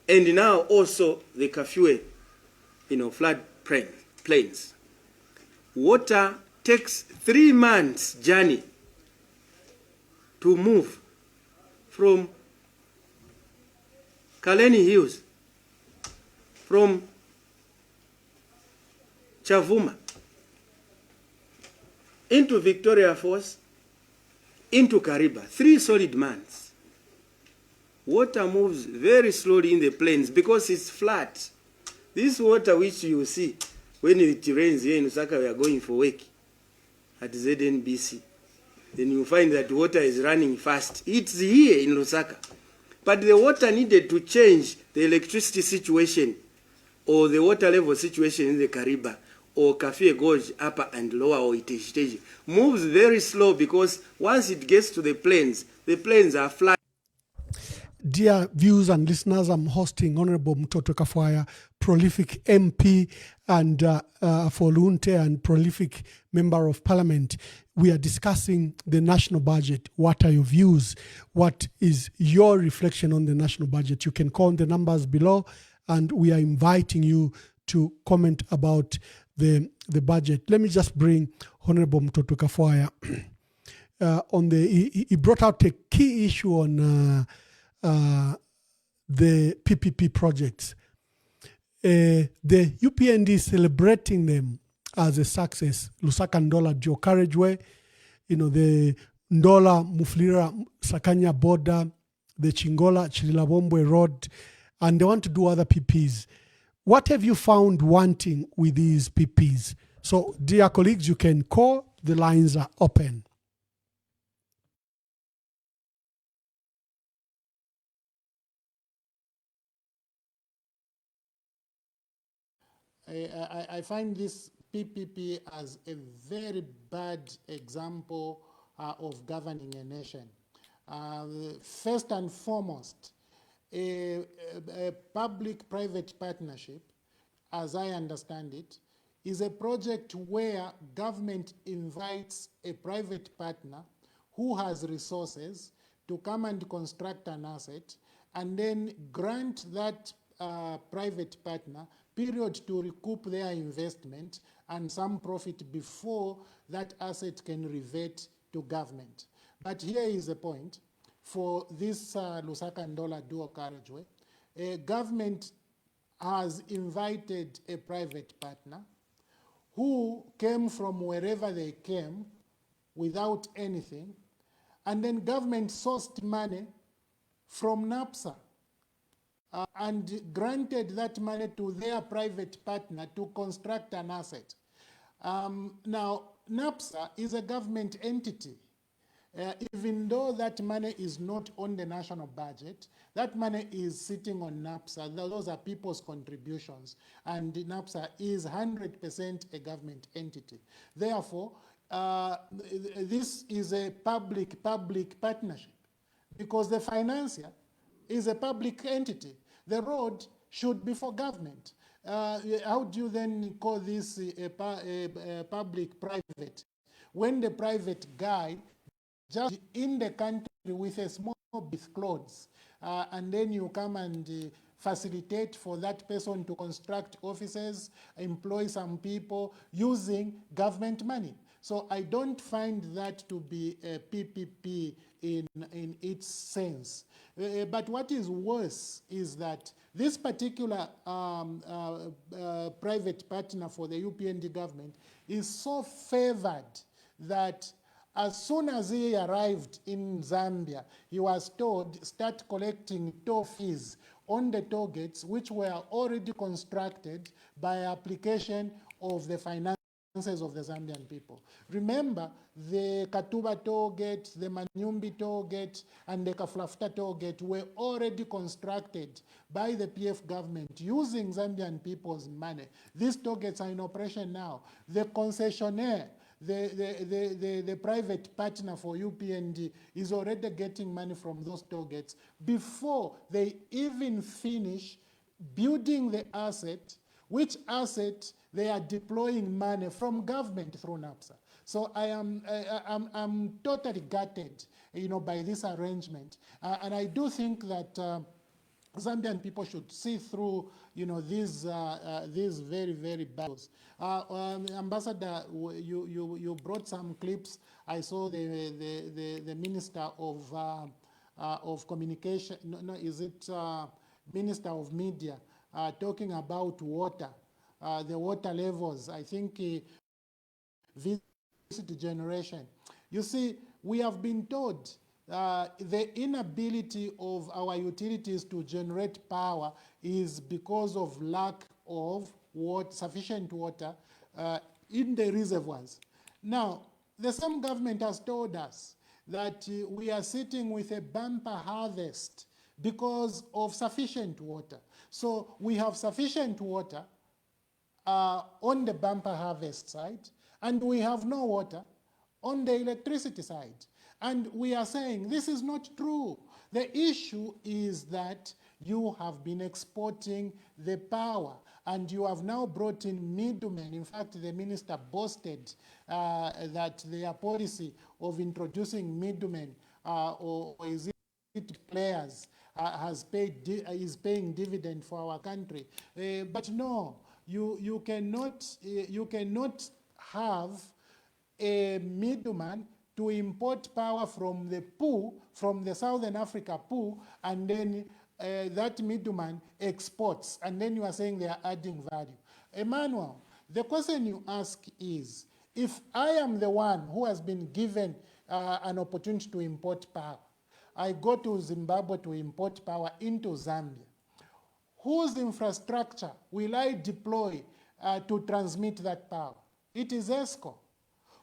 and now also the Kafwaya, flood plains. Water takes 3 months journey to move from Kaleni Hills, from Chavuma, into Victoria Falls, into Kariba. 3 solid months. Water moves very slowly in the plains because it's flat. This water which you see when it rains here in Lusaka, we are going for work at ZNBC. Then you find that water is running fast. It's here in Lusaka. But the water needed to change the electricity situation or the water level situation in the Kariba or Kafwaya Gorge, upper and lower, or Iteji, moves very slow because once it gets to the plains are flat.
Dear viewers and listeners, I'm hosting Honorable Mutotwe Kafwaya, prolific MP and for Lunte and prolific Member of Parliament. We are discussing the national budget. What are your views? What is your reflection on the national budget? You can call the numbers below, and we are inviting you to comment about the budget. Let me just bring Honorable Mutotwe Kafwaya on he brought out a key issue on the PPP projects. The UPND is celebrating them as a success. Lusaka Ndola Dual Carriageway, the Ndola Mufulira Sakanya border, the Chingola Chirilabombwe Road, and they want to do other PPs. What have you found wanting with these PPs So, dear colleagues, you can call. The lines are open.
I find this PPP as a very bad example of governing a nation. First and foremost, a public-private partnership, as I understand it, is a project where government invites a private partner who has resources to come and construct an asset and then grant that private partner period to recoup their investment and some profit before that asset can revert to government. But here is the point. For this Lusaka Ndola dual carriageway, government has invited a private partner who came from wherever they came without anything, and then government sourced money from NAPSA and granted that money to their private partner to construct an asset. Now, NAPSA is a government entity. Even though that money is not on the national budget, that money is sitting on NAPSA. Those are people's contributions, and NAPSA is 100% a government entity. Therefore, this is a public-public partnership because the financier is a public entity. The road should be for government. How do you then call this a public-private? When the private guy just in the country with a small with clothes, and then you come and facilitate for that person to construct offices, employ some people using government money. So I don't find that to be a PPP in its sense. But what is worse is that this particular private partner for the UPND government is so favored that as soon as he arrived in Zambia, he was told, start collecting toll fees on the toll gates, which were already constructed by application of the finances of the Zambian people. Remember, the Katuba toll gate, the Manyumbi toll gate, and the Kaflafta toll gate were already constructed by the PF government using Zambian people's money. These toll gates are in operation now. The concessionaire, the private partner for UPND is already getting money from those toll gates before they even finish building the asset, which asset they are deploying money from government through NAPSA. So I'm totally gutted, by this arrangement, and I do think that Zambian people should see through, these very, very bad. Ambassador, you brought some clips. I saw the Minister of Communication. No, is it Minister of Media talking about water, the water levels? I think visit generation. You see, we have been told the inability of our utilities to generate power is because of lack of sufficient water in the reservoirs. Now, the same government has told us that we are sitting with a bumper harvest because of sufficient water. So we have sufficient water on the bumper harvest side, and we have no water on the electricity side. And we are saying this is not true. The issue is that you have been exporting the power and you have now brought in middlemen. In fact, the minister boasted that their policy of introducing middlemen or is it players is paying dividend for our country. But no, you cannot have a middleman to import power from the pool, from the Southern Africa pool, and then that middleman exports, and then you are saying they are adding value. Emmanuel, the question you ask is, if I am the one who has been given an opportunity to import power, I go to Zimbabwe to import power into Zambia, whose infrastructure will I deploy to transmit that power? It is ESCO.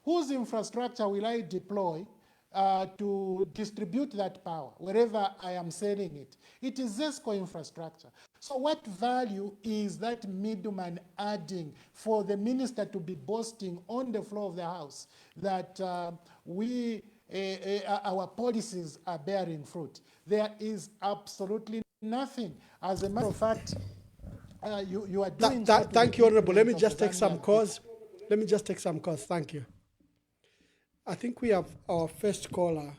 Whose infrastructure will I deploy to distribute that power wherever I am selling it? It is ESCO infrastructure. So what value is that middleman adding for the minister to be boasting on the floor of the House that our policies are bearing fruit? There is absolutely nothing. As a matter of fact, you are doing so to
Thank
the
you, Honorable. Let me
detriment of
just
the
take some
Zambian
calls. Let me just take some calls. Thank you. I think we have our first caller.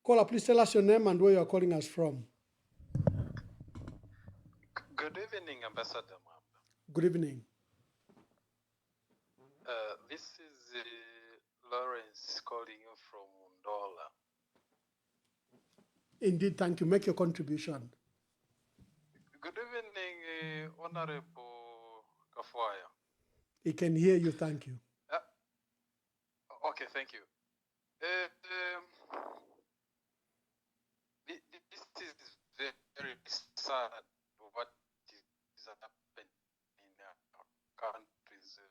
Caller, please tell us your name and where you are calling us from.
Good evening, Ambassador Mwamba.
Good evening.
This is Lawrence calling you from Ndola.
Indeed, thank you. Make your contribution.
Good evening, Honorable Kafwaya.
He can hear you. Thank you.
Okay, thank you. This is very sad what is happening in our country. Is a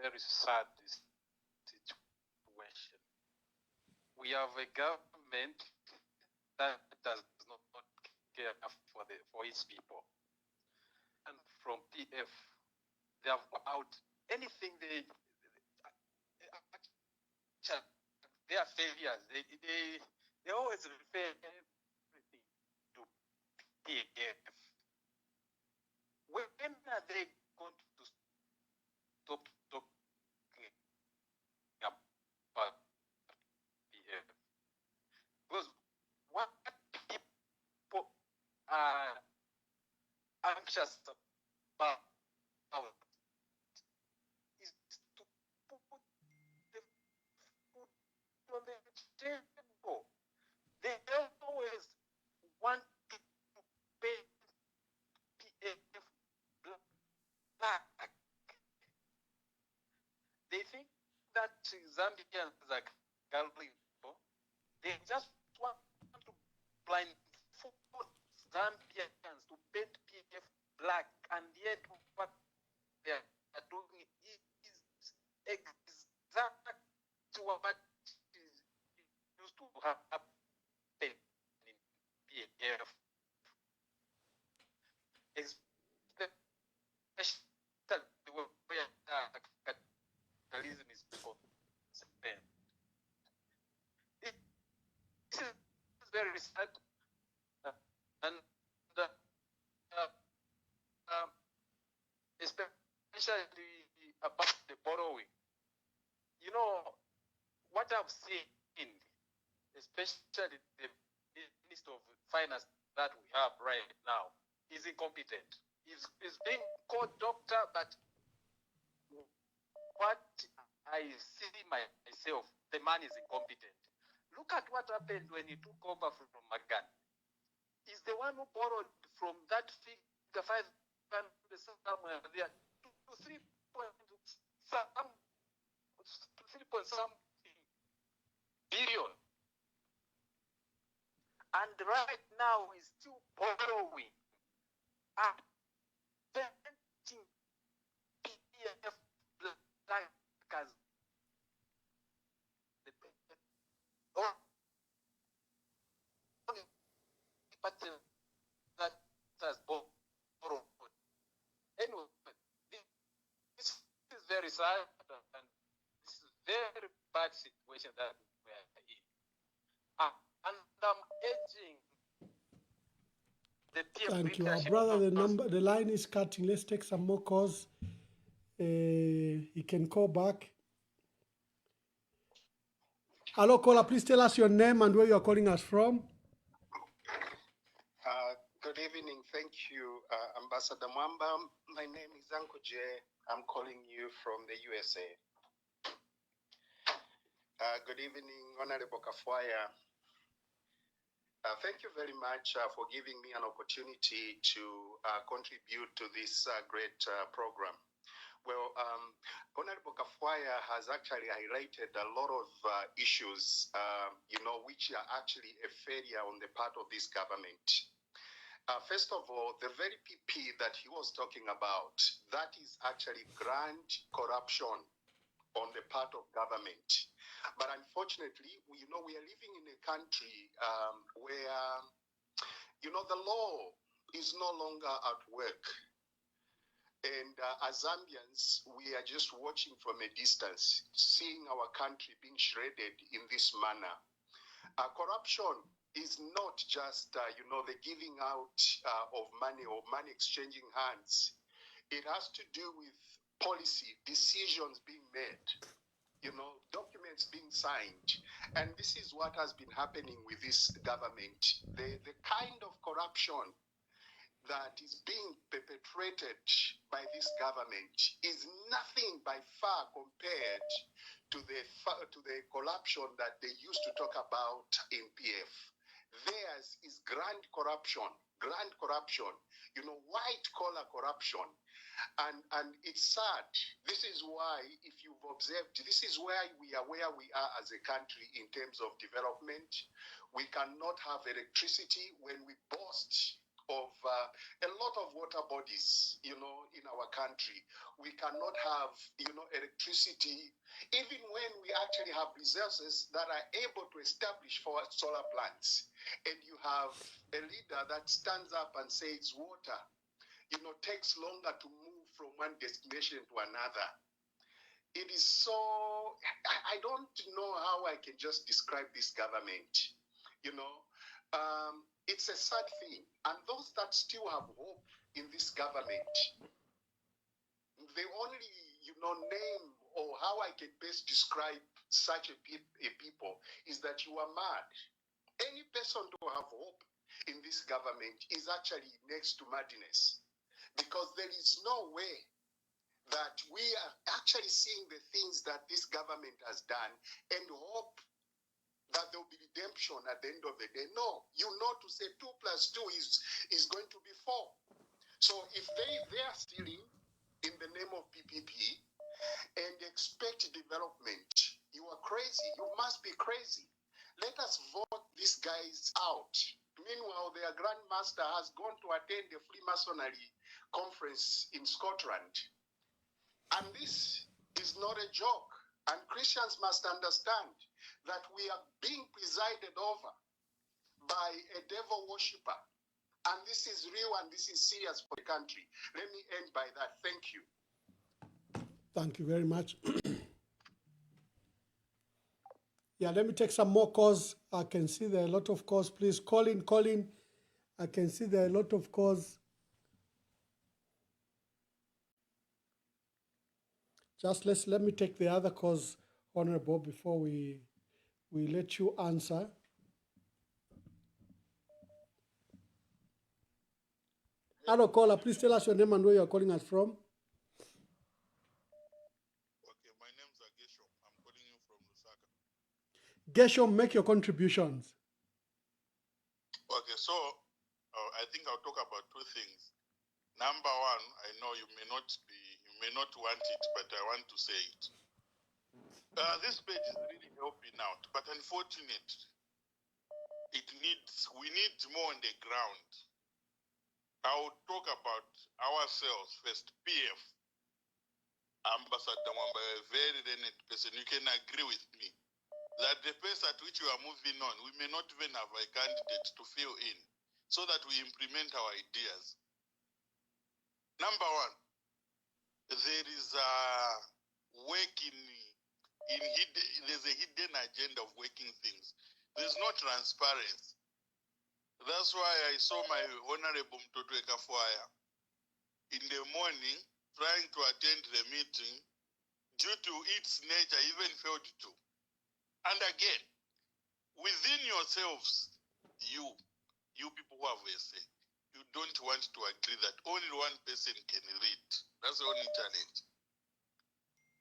very sad situation. We have a government that does not care for its people. And from PF, they have out anything they are failures. They always refer everything to PF. When are they going to stop talking about PF? Because what people are anxious about is to put the food on the table. They always want to pay PF back. They think that Zambians are gullible. They just want to blindfold Zambians to paint PF black, and yet what they are doing is exactly what used to happen in PF. Especially where capitalism is concerned. This is very sad, and especially about the borrowing. You know, what I've seen, especially the Minister of Finance that we have right now, is incompetent. He's being called doctor, but what I see myself, the man is incompetent. Look at what happened when he took over from Magan. He's the one who borrowed from that figure 500 somewhere there to 3 point something billion. And right now he's still borrowing and painting PF black as the party that has borrowed. Anyway, this is very sad, and this is a very bad situation that we are in. And I'm urging the PF
Thank you. Our
leadership.
brother, the line is cutting. Let's take some more calls. He can call back. Hello, caller. Please tell us your name and where you are calling us from.
Good evening. Thank you, Ambassador Mwamba. My name is Uncle Jay. I'm calling you from the USA. Good evening, Honorable Kafwaya. Thank you very much for giving me an opportunity to contribute to this great program. Well, Honorable Kafwaya has actually highlighted a lot of issues, which are actually a failure on the part of this government. First of all, the very PP that he was talking about, that is actually grand corruption on the part of government. But unfortunately, we are living in a country where, the law is no longer at work. And as Zambians, we are just watching from a distance, seeing our country being shredded in this manner. Corruption is not just, the giving out of money or money exchanging hands. It has to do with policy, decisions being made, documents being signed. And this is what has been happening with this government. The kind of corruption that is being perpetrated by this government is nothing by far compared to the corruption that they used to talk about in PF. Theirs is grand corruption, white collar corruption. And it's sad. This is why, if you've observed, this is where we are as a country in terms of development. We cannot have electricity when we boast of a lot of water bodies, in our country. We cannot have, electricity, even when we actually have resources that are able to establish for solar plants. And you have a leader that stands up and says water, takes longer to move from one destination to another. It is so, I don't know how I can just describe this government, it's a sad thing. And those that still have hope in this government, the only, name or how I can best describe such a people is that you are mad. Any person to have hope in this government is actually next to madness, because there is no way that we are actually seeing the things that this government has done and hope that there will be redemption at the end of the day. No, to say 2 + 2 is going to be 4. So if they are stealing in the name of PPP and expect development, you are crazy. You must be crazy. Let us vote these guys out. Meanwhile, their grandmaster has gone to attend the Freemasonry conference in Scotland. And this is not a joke. And Christians must understand that we are being presided over by a devil worshipper. And this is real and this is serious for the country. Let me end by that. Thank you.
Thank you very much. Yeah, let me take some more calls. I can see there are a lot of calls. Please call in. I can see there are a lot of calls. Just let me take the other calls, Honorable, before we let you answer. Hello, caller. Please tell us your name and where you are calling us from.
Okay, my name is Gesho. I'm calling you from Lusaka.
Gesho, make your contributions.
Okay, so I think I'll talk about 2 things. Number one, I know you may not want it, but I want to say it. This page is really helping out, but unfortunately, we need more on the ground. I'll talk about ourselves first. PF, Ambassador Mwamba, a very learned person. You can agree with me that the pace at which we are moving on, we may not even have a candidate to fill in so that we implement our ideas. Number one, there is a there's a hidden agenda of working things. There's no transparency. That's why I saw my Honorable Mutotwe Kafwaya in the morning trying to attend the meeting. Due to its nature, even failed to. And again, within yourselves, you people who have a say, you don't want to agree that only one person can read. That's the only challenge.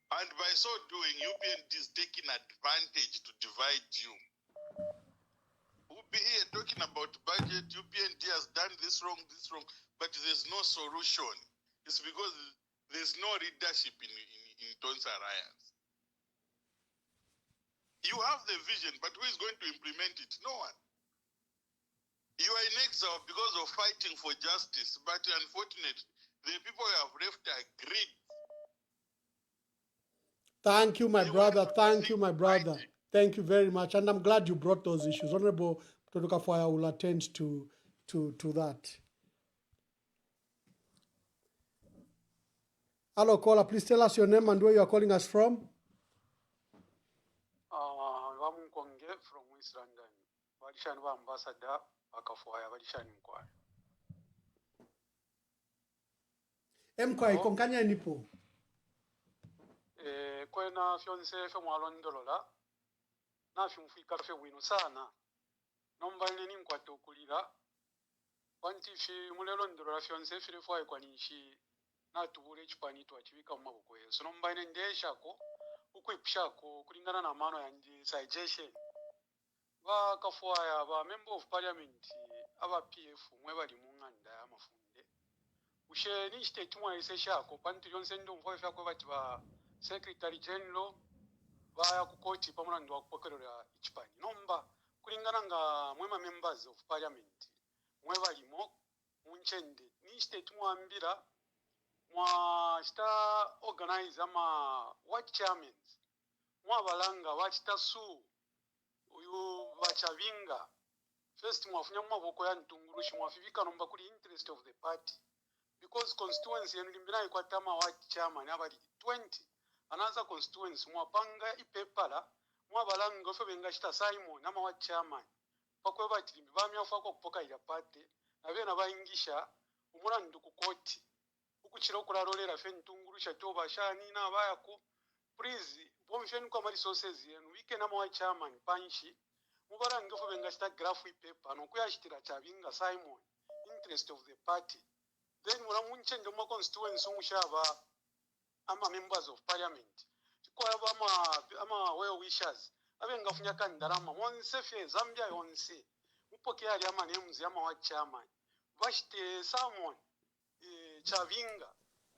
And by so doing, UPND is taking advantage to divide you. We'll be here talking about budget. UPND has done this wrong, but there's no solution. It's because there's no leadership in Tonsa Alliance. You have the vision, but who is going to implement it? No one. You are in exile because of fighting for justice, but unfortunately, the people you have left are greed.
Thank you, my brother. Thank you, my brother. Thank you very much. And I'm glad you brought those issues. Honorable Mutotwe Kafwaya will attend to that. Hello, caller. Please tell us your name and where you are calling us from.
Vamunkonge from West London. Valishani va ambassador Kafwaya valishani mkwaya.
Mkwaya konkanya nipo.
Kwena fyonse fe mwalondolola. Na fyumfika fe wino sana. Nomba nini mkwate okulira. Wanti fi mulelondolola fyonse file fwaye kwa nishi. Na tubule chipani tu achivika mmabuko yesu. Nomba nini ndeshako. Ukwipshako kulingana na mano ya ndi suggestion. Ba Kafwaya ba member of parliament aba PF mwe bali munganda ya mafunde. Ushe ni state mwa iseshako pantu yonse ndo mfo fyako bati ba secretary general ba ya kukoti pamuna ndo akupokelera ichipani. Nomba kulingana nga mwema members of parliament mwe bali mo munchende ni state mwa ambira mwa sta organize ama what chairmen mwa balanga wachita su uyu bachavinga first mwafunya maboko ya ntungurushi mwafivika nomba kuli interest of the party because constituency yenilimbina ikwatama wa chairman abali 20 anaanza constituency mwapanga ipepala mwabalanga ofe benga chita Simon ama wa chairman pakwe batilimbi bamya ufako kupoka ila party na bena baingisha umulandu kukoti ukuchira okulalolera fe ntungurusha toba shani na bayako please bomfeni kwa resources yenu wike na mwa chairman panshi mubara ngofo benga sta graph paper no kuyashitira chavinga Simon interest of the party then mura munchende mu constituency umushaba ama members of parliament kwa ama well wishers abenga funya kandarama monse fe Zambia yonse mupokea ali ama names ama wa chairman bashite Simon chavinga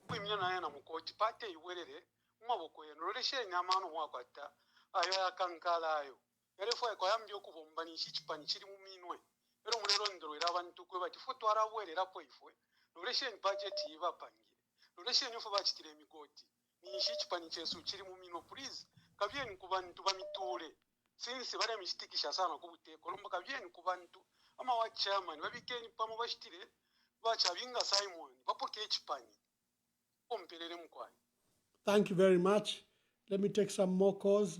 kwimya na yana mukoti party iwerere maboko yenu roleshe nyamano mwakwata ayo yakankala ayo yarefo ko yambye okubomba chipani chiri mu minwe ero mulero ndoro era abantu kwe bati foto arawerera po ifwe roleshe budget ibapangire roleshe nyofo bachitire emigoti ni chipani chesu chiri mu minwe please kabyeni ku bantu bamitule since bare mishitikisha sana ku buteko lomba kabyeni ku bantu ama wa chairman babikeni pamo bashitire bachavinga Simon bapoke chipani kompelele mkwani.
Thank you very much. Let me take some more calls.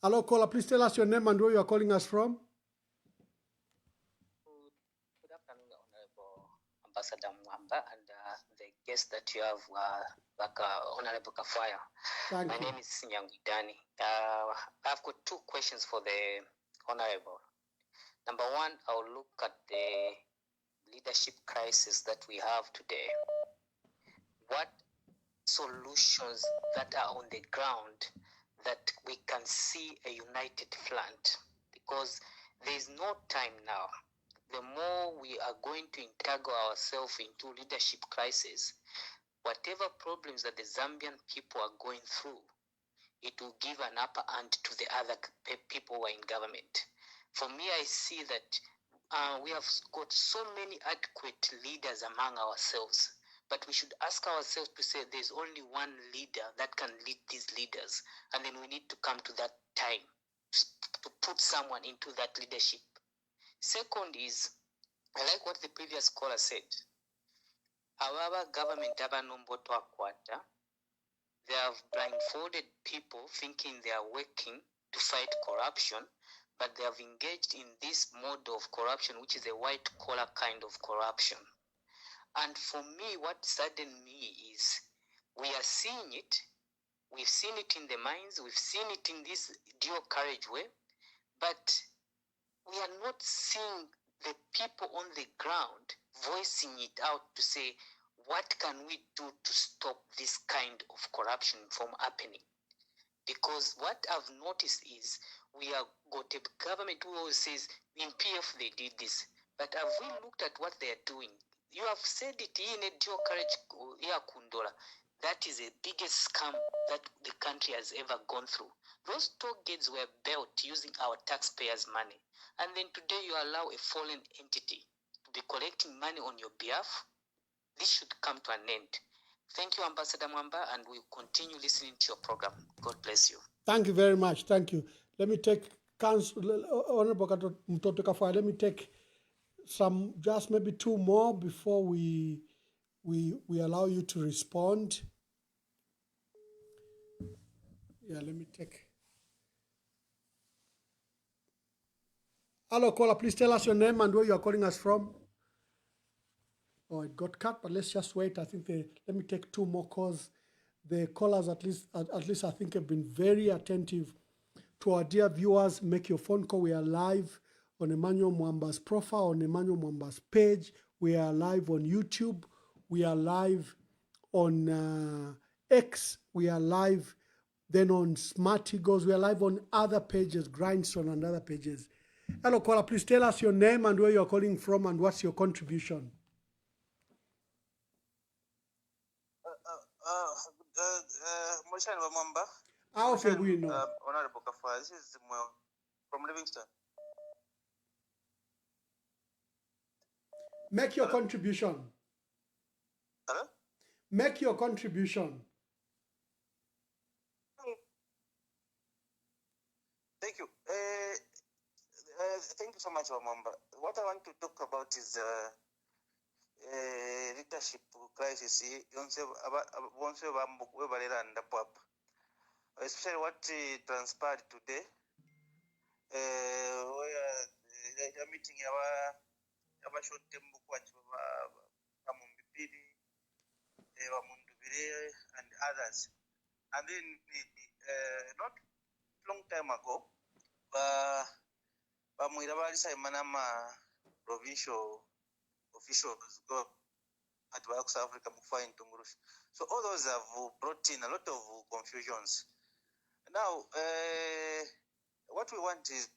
Hello, caller. Please tell us your name and where you are calling us from.
Good afternoon, Honorable Ambassador Mwamba, and the guest that you have, Honorable Kafwaya. My name is Nyangudani. I've got two questions for the Honorable. Number one, I'll look at the leadership crisis that we have today. What solutions that are on the ground that we can see a united front? Because there is no time now. The more we are going to entangle ourselves into leadership crisis, whatever problems that the Zambian people are going through, it will give an upper hand to the other people who are in government. For me, I see that we have got so many adequate leaders among ourselves, but we should ask ourselves to say there's only one leader that can lead these leaders, and then we need to come to that time to put someone into that leadership. Second is, I like what the previous caller said. Our government, they have blindfolded people thinking they are working to fight corruption, but they have engaged in this mode of corruption, which is a white-collar kind of corruption. And for me, what saddened me is we are seeing it. We've seen it in the mines. We've seen it in this dual carriageway. But we are not seeing the people on the ground voicing it out to say, what can we do to stop this kind of corruption from happening? Because what I've noticed is we have got a government who always says, in PF they did this. But have we looked at what they are doing? You have said it in a dual carriage here, Kundola. That is the biggest scam that the country has ever gone through. Those toll gates were built using our taxpayers' money. And then today you allow a foreign entity to be collecting money on your behalf. This should come to an end. Thank you, Ambassador Mwamba, and we'll continue listening to your program. God bless you.
Thank you very much. Thank you. Let me take Honorable Mutotwe Kafwaya. Let me take some, just maybe two more before we allow you to respond. Yeah, let me take. Hello, caller. Please tell us your name and where you are calling us from. Oh, it got cut, but let's just wait. I think let me take two more calls. The callers, at least I think, have been very attentive to our dear viewers. Make your phone call. We are live on Emmanuel Mwamba's profile, on Emmanuel Mwamba's page. We are live on YouTube. We are live on X. We are live then on Smart Eagles. We are live on other pages, Grindstone and other pages. Hello, caller. Please tell us your name and where you are calling from and what's your contribution. How can we know?
Honorable Kafwaya, this is from Livingston.
Make your contribution.
Hello?
Make your contribution.
Thank you. Thank you so much, Mwamba. What I want to talk about is leadership crisis. Especially what transpired today, where the meeting our short-term and others. And then not long time ago, provincial officials go at South Africa. So all those have brought in a lot of confusions. Now, what we want is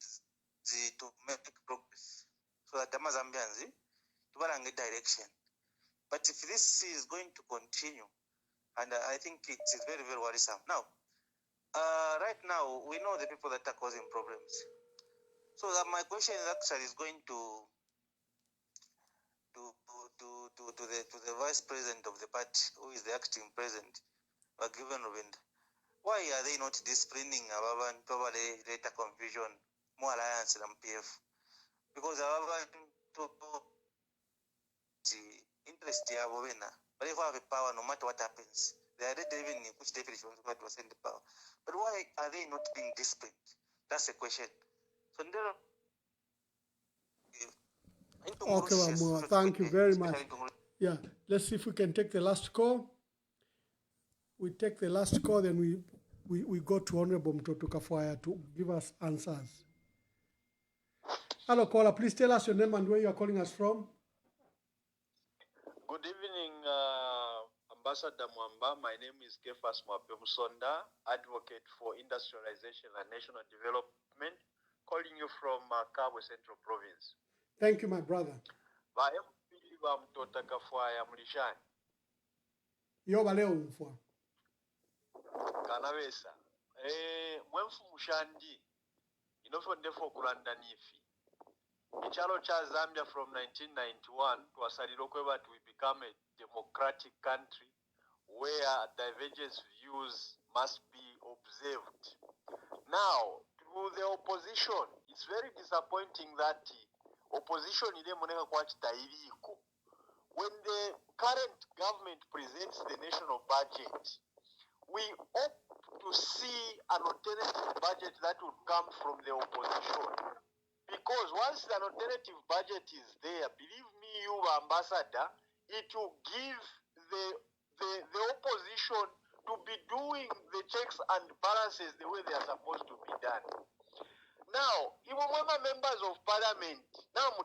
to make progress so that the Zambians to get direction. But if this is going to continue, and I think it is very, very worrisome. Now, right now, we know the people that are causing problems. So that my question actually is going to the vice president of the party, who is the acting president, given Rubind. Why are they not disciplining our probably later confusion, more alliance than PF? Because our interest here, but if we have a power, no matter what happens, they are ready even in which definition to send the power. But why are they not being disciplined? That's the question. So
okay, Wamua, thank you very much. Yeah, let's see if we can take the last call. We take the last call, then we go to Honorable Mutotwe Kafwaya to give us answers. Hello, caller. Please tell us your name and where you are calling us from.
Good evening, Ambassador Mwamba. My name is Kefas Mwapemsonda, advocate for industrialization and national development, calling you from Kabwe Central Province.
Thank you, my brother.
Ba MP ba Mutotwe Kafwaya mlishani.
Yoba leo mfwa.
Kanawesa. Mwenfu mushandi. Inofo ndefo kulanda nifi. Ichalo cha Zambia from 1991 to asalilokwe that we become a democratic country where divergent views must be observed. Now, to the opposition, it's very disappointing that opposition ile moneka kwa chitailiko. When the current government presents the national budget, we hope to see an alternative budget that would come from the opposition. Because once an alternative budget is there, believe me, you ambassador, it will give the opposition to be doing the checks and balances the way they are supposed to be done. Now, even members of parliament, now we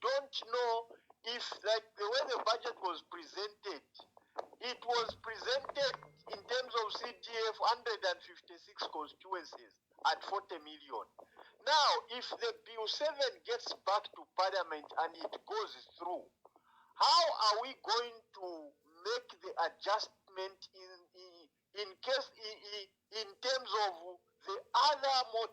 don't know if, like the way the budget was presented, it was presented in terms of CDF 156 constituencies at 40 million. Now, if the Bill 7 gets back to Parliament and it goes through, how are we going to make the adjustment in case in terms of the other more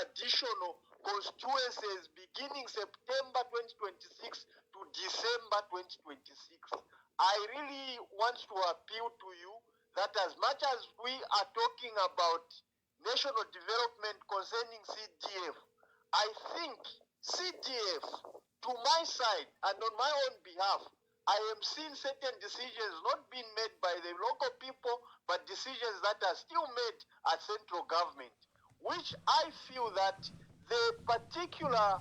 additional constituencies beginning September 2026 to December 2026. I really want to appeal to you that as much as we are talking about national development concerning CDF, I think CDF, to my side and on my own behalf, I am seeing certain decisions not being made by the local people, but decisions that are still made at central government, which I feel that the particular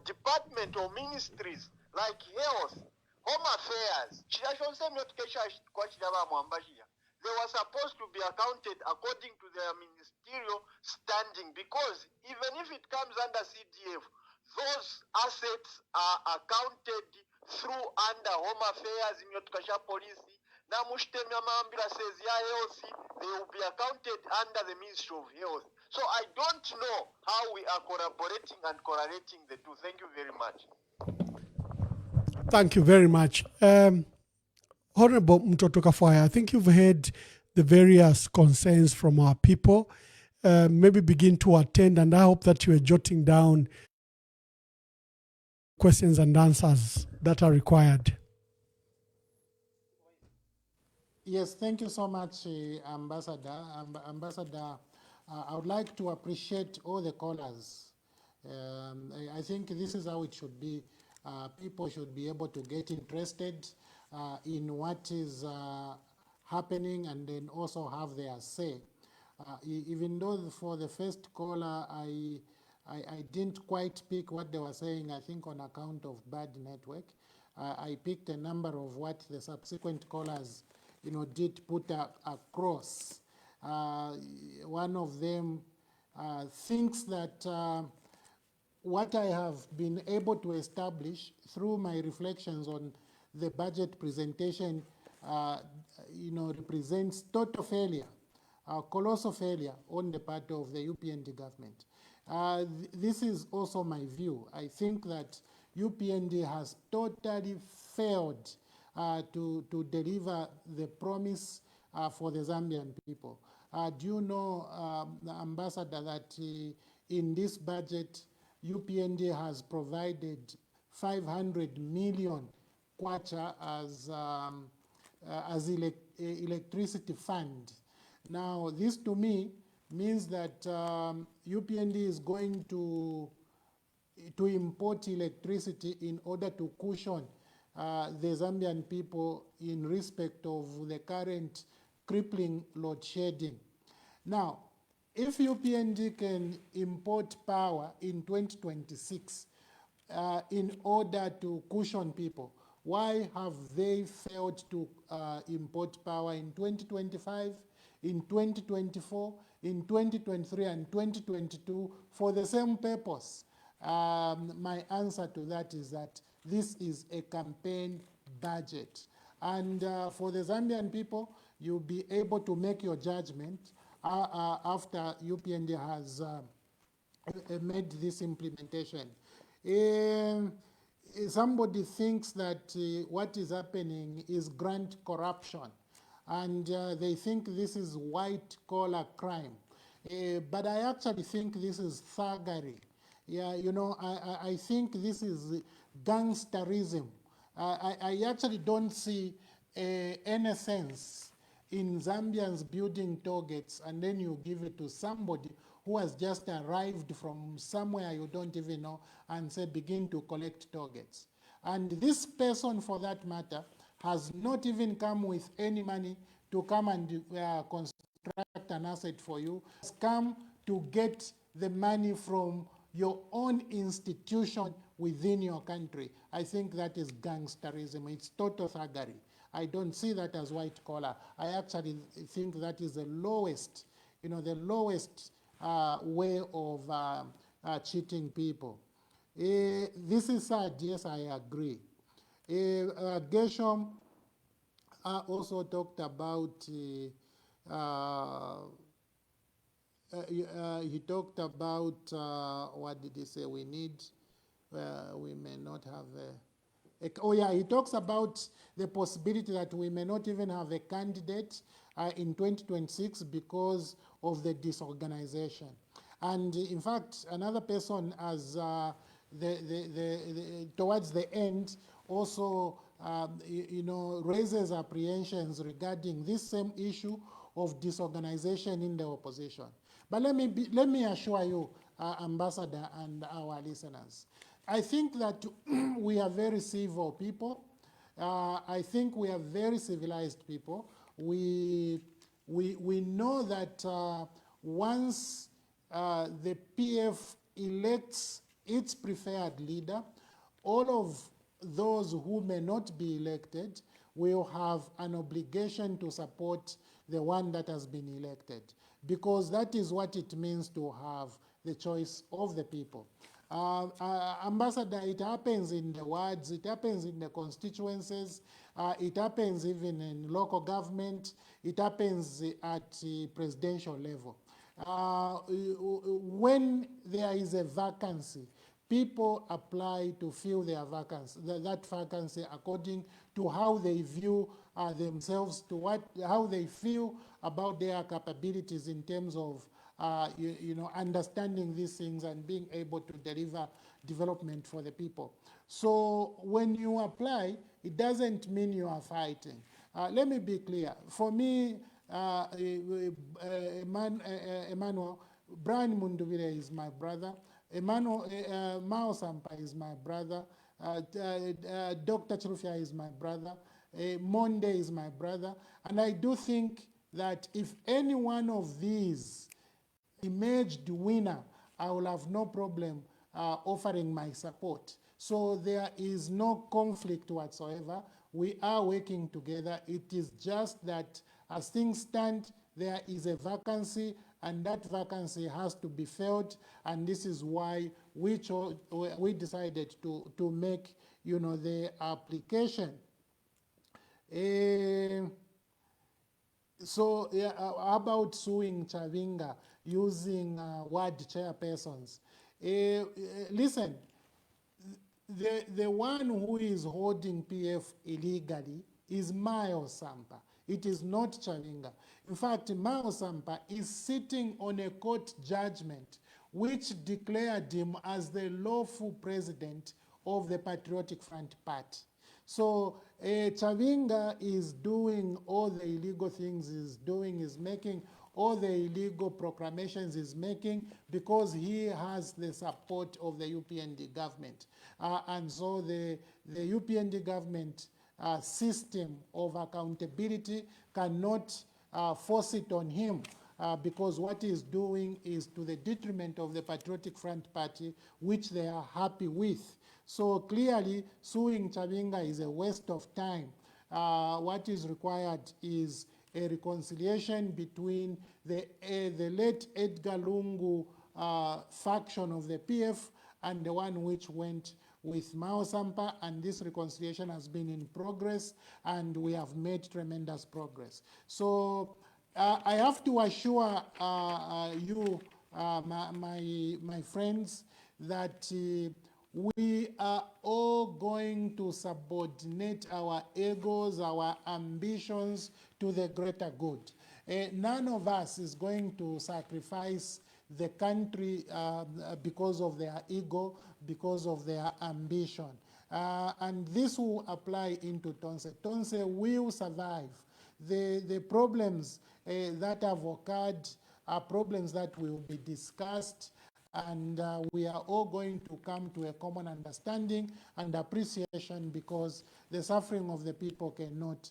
department or ministries like health, home affairs, they were supposed to be accounted according to their ministerial standing, because even if it comes under CDF, those assets are accounted through under home affairs in Yotukasha police. Now says health, they will be accounted under the Ministry of Health. So I don't know how we are collaborating and correlating the two. Thank you very much.
Thank you very much. Honorable Mutotwe Kafwaya, I think you've heard the various concerns from our people. Maybe begin to attend, and I hope that you are jotting down questions and answers that are required.
Yes, thank you so much, Ambassador. Ambassador, I would like to appreciate all the callers. I think this is how it should be. People should be able to get interested in what is happening and then also have their say. Even though for the first caller, I didn't quite pick what they were saying, I think on account of bad network. I picked a number of what the subsequent callers did put across. One of them thinks that what I have been able to establish through my reflections on the budget presentation, represents total failure, colossal failure on the part of the UPND government. This is also my view. I think that UPND has totally failed to deliver the promise for the Zambian people. Do you know, Ambassador, that in this budget, UPND has provided 500 million kwacha as electricity fund. Now, this to me means that UPND is going to import electricity in order to cushion the Zambian people in respect of the current crippling load shedding. Now, if UPND can import power in 2026 in order to cushion people, why have they failed to import power in 2025, in 2024, in 2023, and 2022 for the same purpose? My answer to that is that this is a campaign budget. And for the Zambian people, you'll be able to make your judgment after UPND has made this implementation. Somebody thinks that what is happening is grand corruption, and they think this is white-collar crime. But I actually think this is thuggery. Yeah, I think this is gangsterism. I actually don't see any sense in Zambians building targets and then you give it to somebody who has just arrived from somewhere you don't even know and say begin to collect targets. And this person, for that matter, has not even come with any money to come and construct an asset for you. Has come to get the money from your own institution within your country. I think that is gangsterism. It's total thuggery. I don't see that as white collar. I actually think that is the lowest, the lowest way of cheating people. This is sad, yes, I agree. Gershom also talked about, he talked about, what did he say, we may not have Oh yeah, he talks about the possibility that we may not even have a candidate in 2026 because of the disorganization. And in fact, another person, as towards the end, also raises apprehensions regarding this same issue of disorganization in the opposition. But let me assure you, Ambassador and our listeners, I think that we are very civil people. I think we are very civilized people. We know that once the PF elects its preferred leader, all of those who may not be elected will have an obligation to support the one that has been elected, because that is what it means to have the choice of the people. Ambassador, it happens in the wards, it happens in the constituencies, it happens even in local government, it happens at the presidential level. When there is a vacancy, people apply to fill their vacancy, that vacancy according to how they view themselves, to how they feel about their capabilities in terms of understanding these things and being able to deliver development for the people. So when you apply, it doesn't mean you are fighting. Let me be clear. For me, Emmanuel, Brian Munduvire is my brother. Emmanuel Mao Sampa is my brother. Dr. Chirufya is my brother. Monde is my brother. And I do think that if any one of these emerged winner, I will have no problem offering my support. So there is no conflict whatsoever. We are working together. It is just that as things stand, there is a vacancy, and that vacancy has to be filled, and this is why we decided to make the application. So about suing Chavinga using ward chairpersons. Listen, the one who is holding PF illegally is Mao Sampa. It is not Chavinga. In fact, Mao Sampa is sitting on a court judgment which declared him as the lawful president of the Patriotic Front Party. So Chavinga is doing all the illegal things he's doing, is making all the illegal proclamations he's making because he has the support of the UPND government. And so the UPND government system of accountability cannot force it on him because what he's doing is to the detriment of the Patriotic Front Party, which they are happy with. So clearly, suing Chavinga is a waste of time. What is required is a reconciliation between the late Edgar Lungu faction of the PF and the one which went with Mao Sampa, and this reconciliation has been in progress, and we have made tremendous progress. So I have to assure you, my friends, that we are all going to subordinate our egos, our ambitions to the greater good. None of us is going to sacrifice the country because of their ego, because of their ambition. And this will apply into Tonse. Tonse will survive. The problems that have occurred are problems that will be discussed, and we are all going to come to a common understanding and appreciation because the suffering of the people cannot,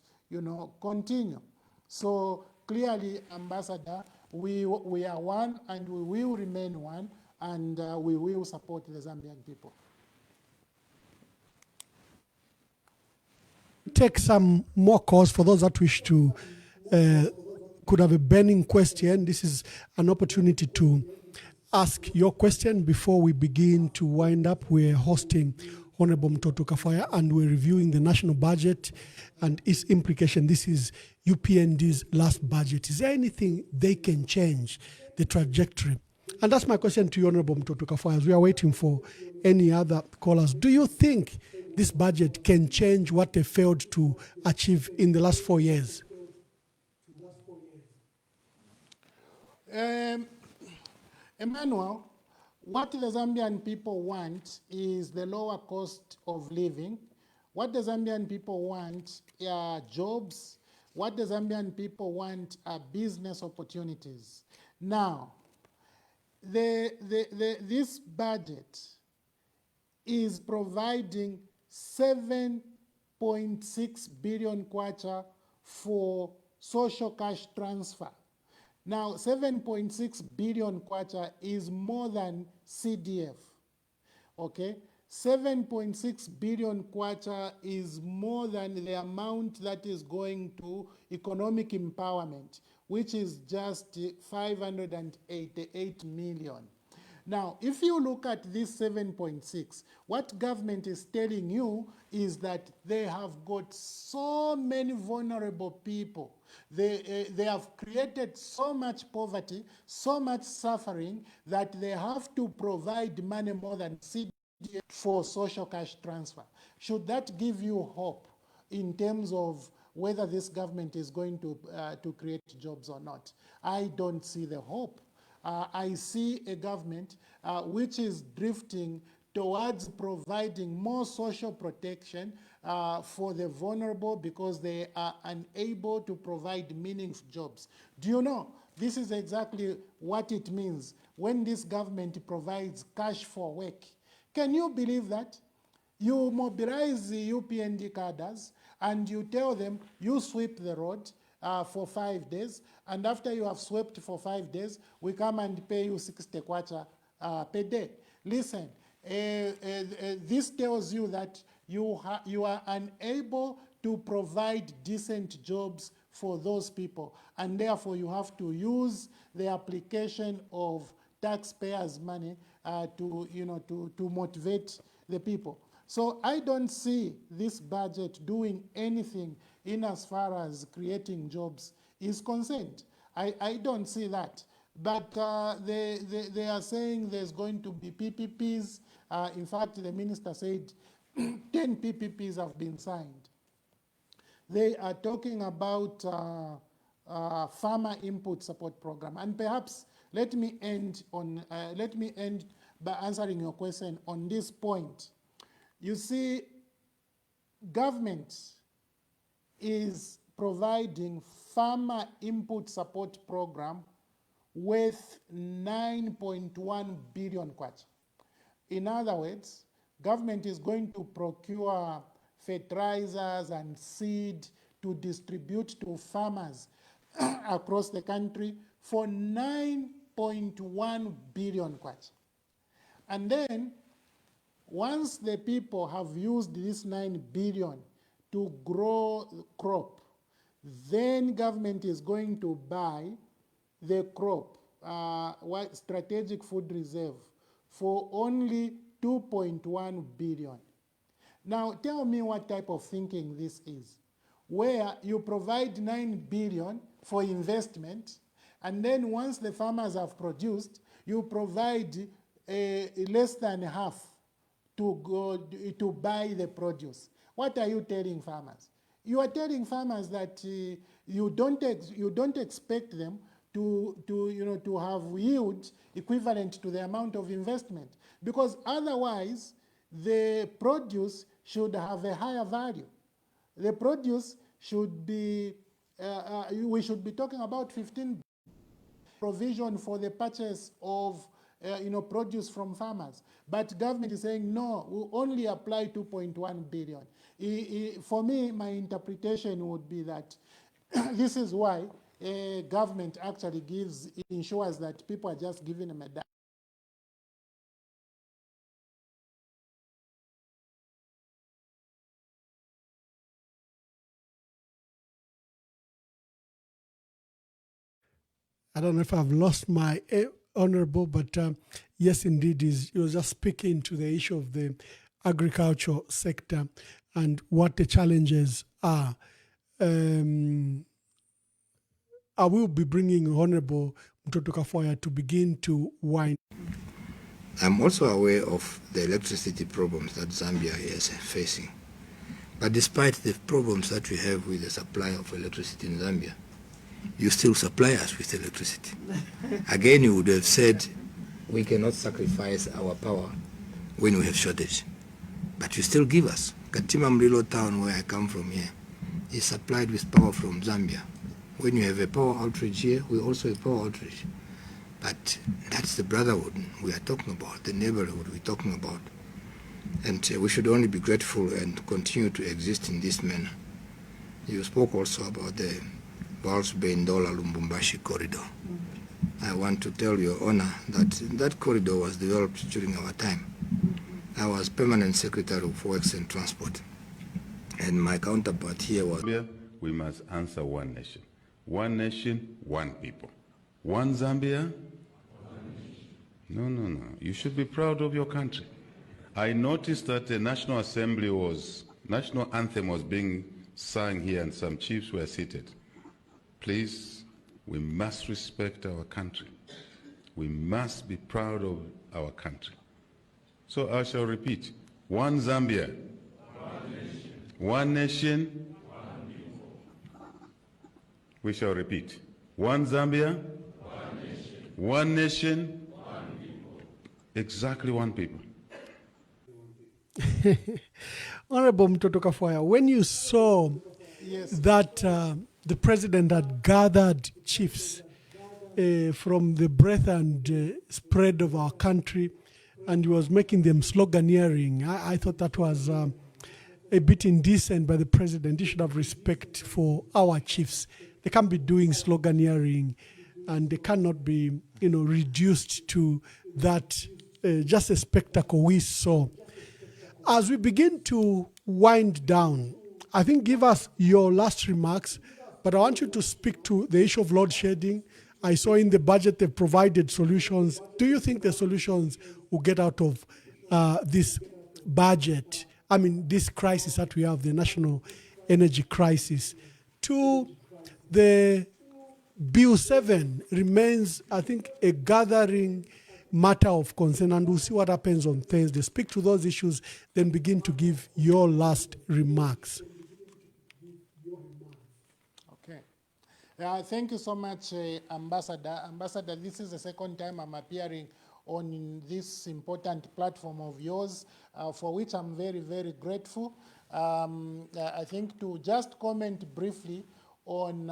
continue. So clearly, Ambassador, we are one and we will remain one, and we will support the Zambian people.
Take some more calls for those that wish to, could have a burning question. This is an opportunity to ask your question before we begin to wind up. We're hosting Honorable Mutotwe Kafwaya, and we're reviewing the national budget and its implication. This is UPND's last budget. Is there anything they can change the trajectory? And that's my question to you, Honorable Mutotwe Kafwaya, as we are waiting for any other callers. Do you think this budget can change what they failed to achieve in the last 4 years?
Emmanuel, what the Zambian people want is the lower cost of living. What the Zambian people want are jobs. What the Zambian people want are business opportunities. Now, this budget is providing 7.6 billion kwacha for social cash transfer. Now, 7.6 billion kwacha is more than CDF, okay? 7.6 billion kwacha is more than the amount that is going to economic empowerment, which is just 588 million. Now, if you look at this 7.6, what government is telling you is that they have got so many vulnerable people. They have created so much poverty, so much suffering, that they have to provide money more than CDF for social cash transfer. Should that give you hope in terms of whether this government is going to create jobs or not? I don't see the hope. I see a government which is drifting towards providing more social protection for the vulnerable because they are unable to provide meaningful jobs. Do you know, this is exactly what it means when this government provides cash for work. Can you believe that? You mobilize the UPND cadres and you tell them, you sweep the road for 5 days, and after you have swept for 5 days, we come and pay you 60 kwacha per day. Listen, this tells you that you are unable to provide decent jobs for those people, and therefore you have to use the application of taxpayers' money to motivate the people. So I don't see this budget doing anything in as far as creating jobs is concerned. I don't see that. But they are saying there's going to be PPPs. In fact, the minister said 10 PPPs have been signed. They are talking about farmer input support program. And perhaps let me end by answering your question on this point. You see, government is providing farmer input support program worth 9.1 billion kwacha. In other words, government is going to procure fertilizers and seed to distribute to farmers across the country for 9.1 billion kwacha. And then, once the people have used this 9 billion to grow crop, then government is going to buy the crop, strategic food reserve, for only 2.1 billion. Now, tell me what type of thinking this is, where you provide 9 billion for investment, and then once the farmers have produced, you provide less than half to buy the produce. What are you telling farmers? You are telling farmers that you don't expect them to have yield equivalent to the amount of investment, because otherwise the produce should have a higher value. The produce should be we should be talking about 15 provision for the purchase of produce from farmers. But government is saying, no, we only apply 2.1 billion. For me, my interpretation would be that this is why government actually ensures that people are just giving them a dime.
I don't know if I've lost my honorable, but yes, indeed, you're just speaking to the issue of the agricultural sector and what the challenges are. I will be bringing Honorable Mutotwe Kafwaya to begin to wind.
I'm also aware of the electricity problems that Zambia is facing. But despite the problems that we have with the supply of electricity in Zambia, you still supply us with electricity. Again, you would have said, we cannot sacrifice our power when we have shortage. But you still give us. Katima Mlilo town, where I come from here, is supplied with power from Zambia. When you have a power outage here, we also have power outage. But that's the brotherhood we are talking about, the neighborhood we're talking about. And we should only be grateful and continue to exist in this manner. You spoke also about the Bals-Bendola-Lumbumbashi corridor. I want to tell Your Honor that that corridor was developed during our time. I was Permanent Secretary of Works and Transport, and my counterpart here was...
We must answer one nation. One nation, one people. One Zambia? No. You should be proud of your country. I noticed that the National Anthem was being sung here and some chiefs were seated. Please, we must respect our country. We must be proud of our country. So I shall repeat, one Zambia, one nation, one people. We shall repeat, one Zambia, one nation, one people. Exactly one people.
Honorable Mutotwe Kafwaya, when you saw that the president had gathered chiefs from the breadth and spread of our country, and he was making them sloganeering, I thought that was a bit indecent by the president. He should have respect for our chiefs. They can't be doing sloganeering, and they cannot be, reduced to that just a spectacle we saw. As we begin to wind down, I think give us your last remarks, but I want you to speak to the issue of load shedding. I saw in the budget they've provided solutions. Do you think the solutions will get out of this budget? I mean, this crisis that we have, the national energy crisis. To the Bill 7 remains, I think, a gathering matter of concern, and we'll see what happens on Thursday. Speak to those issues, then begin to give your last remarks.
Okay. Thank you so much, Ambassador. Ambassador, this is the second time I'm appearing on this important platform of yours, for which I'm very, very grateful. I think to just comment briefly on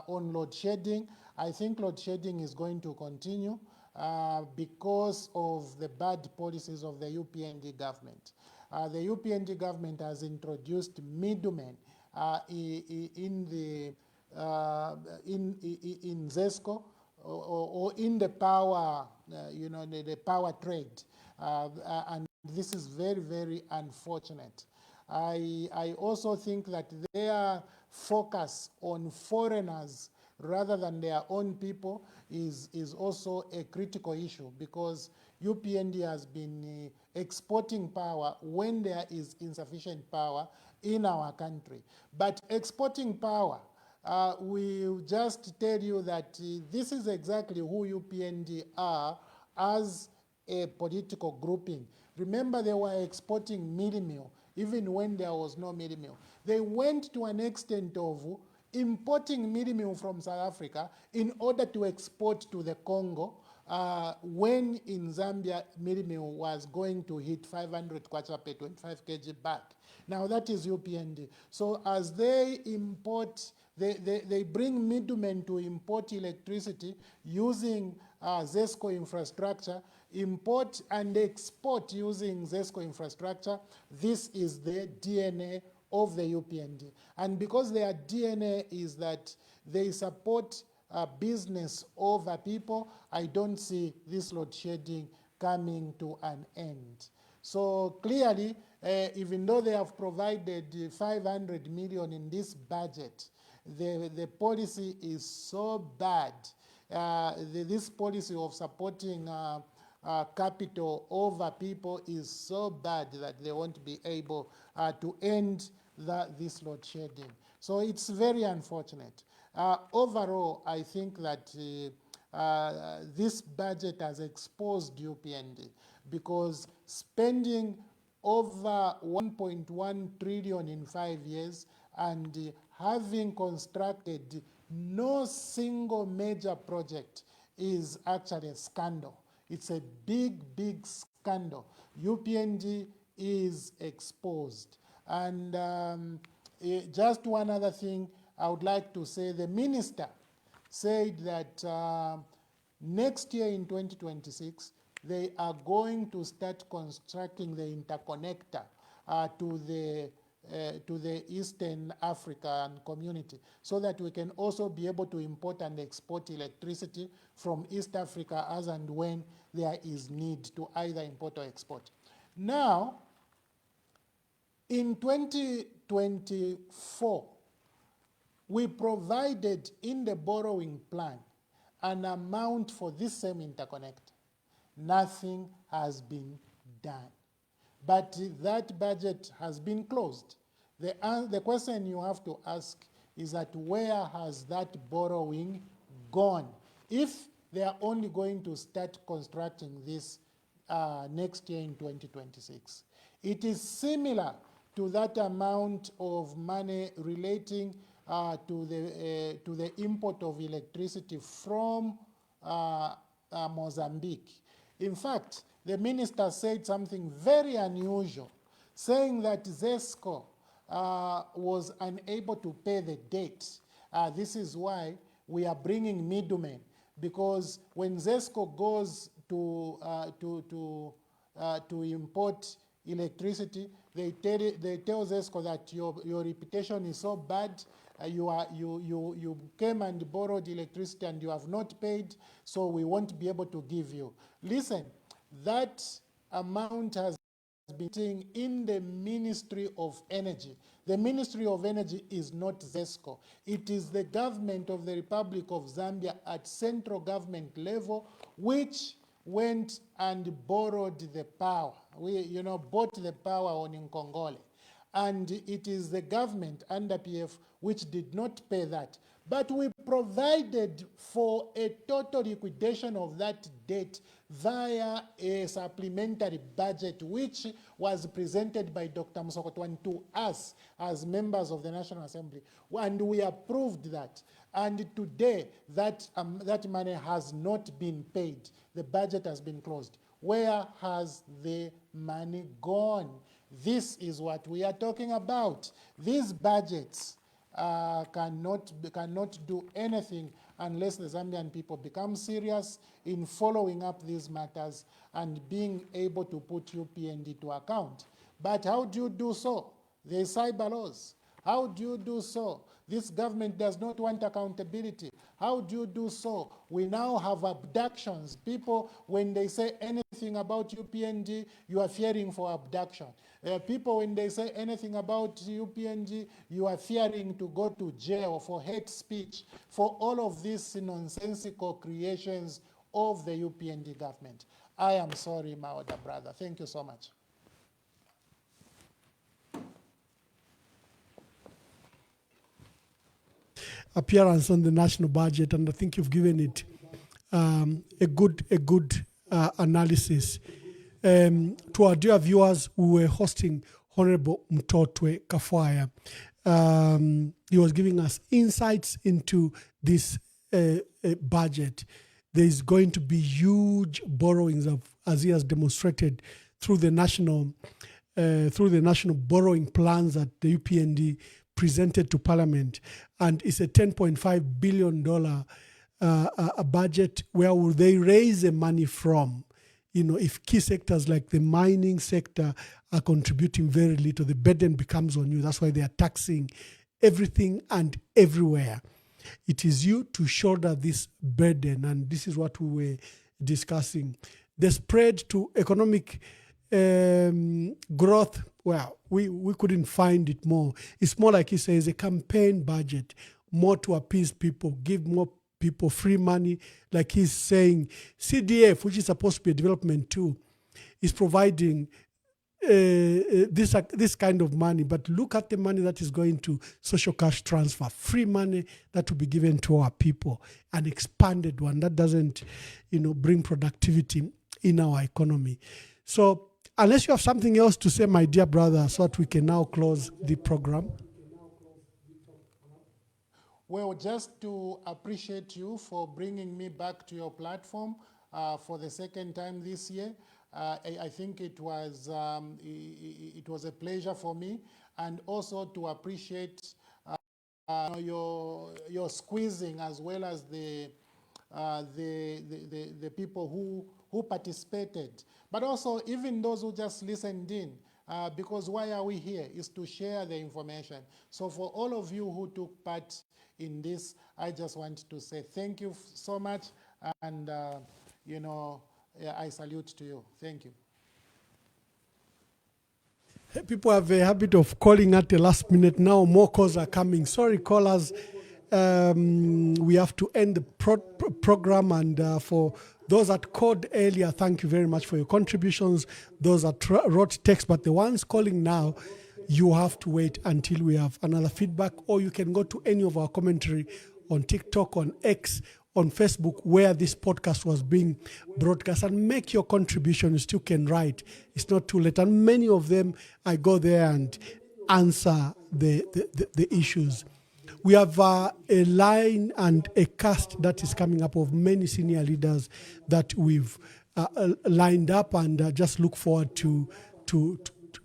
load shedding, I think load shedding is going to continue. Because of the bad policies of the UPND government. The UPND government has introduced middlemen in ZESCO or in the power, the power trade, and this is very, very unfortunate. I also think that their focus on foreigners rather than their own people is also a critical issue, because UPND has been exporting power when there is insufficient power in our country. But exporting power will just tell you that this is exactly who UPND are as a political grouping. Remember, they were exporting mealie meal even when there was no mealie meal. They went to an extent of importing mealie meal from South Africa in order to export to the Congo, when in Zambia mealie meal was going to hit 500 kwacha per 25 kg bag. Now that is UPND. So as they import, they bring middlemen to import electricity using ZESCO infrastructure, import and export using ZESCO infrastructure. This is the DNA of the UPND. And because their DNA is that they support business over people, I don't see this load shedding coming to an end. So clearly, even though they have provided 500 million in this budget, the policy is so bad. This policy of supporting capital over people is so bad that they won't be able to end this load shedding. So it's very unfortunate. Overall, I think that this budget has exposed UPND, because spending over 1.1 trillion in 5 years and having constructed no single major project is actually a scandal. It's a big, big scandal. UPND is exposed. And just one other thing I would like to say, the minister said that next year in 2026, they are going to start constructing the interconnector to the Eastern African community, so that we can also be able to import and export electricity from East Africa as and when there is need to either import or export. Now, in 2024, we provided in the borrowing plan an amount for this same interconnector. Nothing has been done. But that budget has been closed. The question you have to ask is that where has that borrowing gone? If they are only going to start constructing this next year in 2026. It is similar to that amount of money relating to the import of electricity from Mozambique. In fact, the minister said something very unusual, saying that ZESCO was unable to pay the debt. This is why we are bringing middlemen, because when ZESCO goes to import electricity, they tell ZESCO that your reputation is so bad, you came and borrowed electricity and you have not paid, so we won't be able to give you. Listen, that amount has been sitting in the Ministry of Energy. The Ministry of Energy is not ZESCO. It is the government of the Republic of Zambia at central government level, which went and borrowed the power. We, bought the power on Nkongole. And it is the government under PF which did not pay that. But we provided for a total liquidation of that debt via a supplementary budget, which was presented by Dr. Mutotwe to us as members of the National Assembly. And we approved that. And today, that money has not been paid. The budget has been closed. Where has the money gone? This is what we are talking about. These budgets cannot do anything unless the Zambian people become serious in following up these matters and being able to put UPND to account. But how do you do so? There are cyber laws. How do you do so? This government does not want accountability. How do you do so? We now have abductions. People, when they say anything about UPND, you are fearing for abduction. People, when they say anything about UPND, you are fearing to go to jail for hate speech, for all of these nonsensical creations of the UPND government. I am sorry, my older brother. Thank you so much.
Appearance on the national budget, and I think you've given it a good analysis. To our dear viewers, we were hosting Honorable Mutotwe Kafwaya. He was giving us insights into this budget. There is going to be huge borrowings, as he has demonstrated through the national borrowing plans that the UPND presented to Parliament, and it's a $10.5 billion a budget. Where will they raise the money from? If key sectors like the mining sector are contributing very little, the burden becomes on you. That's why they are taxing everything and everywhere. It is you to shoulder this burden, and this is what we were discussing. The spread to economic growth, well, we couldn't find it more. It's more like he says, a campaign budget, more to appease people, give more people free money. Like he's saying, CDF, which is supposed to be a development tool, is providing this kind of money, but look at the money that is going to social cash transfer, free money that will be given to our people, an expanded one that doesn't, bring productivity in our economy. So unless you have something else to say, my dear brother, so that we can now close the program.
Well, just to appreciate you for bringing me back to your platform for the second time this year. I think it was a pleasure for me, and also to appreciate your squeezing, as well as the people who participated, but also even those who just listened in. Because why are we here? Is to share the information. So for all of you who took part in this, I just want to say thank you so much, and I salute to you. Thank you.
People have a habit of calling at the last minute. Now more calls are coming. Sorry, callers. We have to end the program, and for those that called earlier, thank you very much for your contributions. Those that wrote text, but the ones calling now, you have to wait until we have another feedback, or you can go to any of our commentary on TikTok, on X, on Facebook, where this podcast was being broadcast, and make your contribution. You still can write. It's not too late. And many of them, I go there and answer the issues. We have a line and a cast that is coming up of many senior leaders that we've lined up, and just look forward to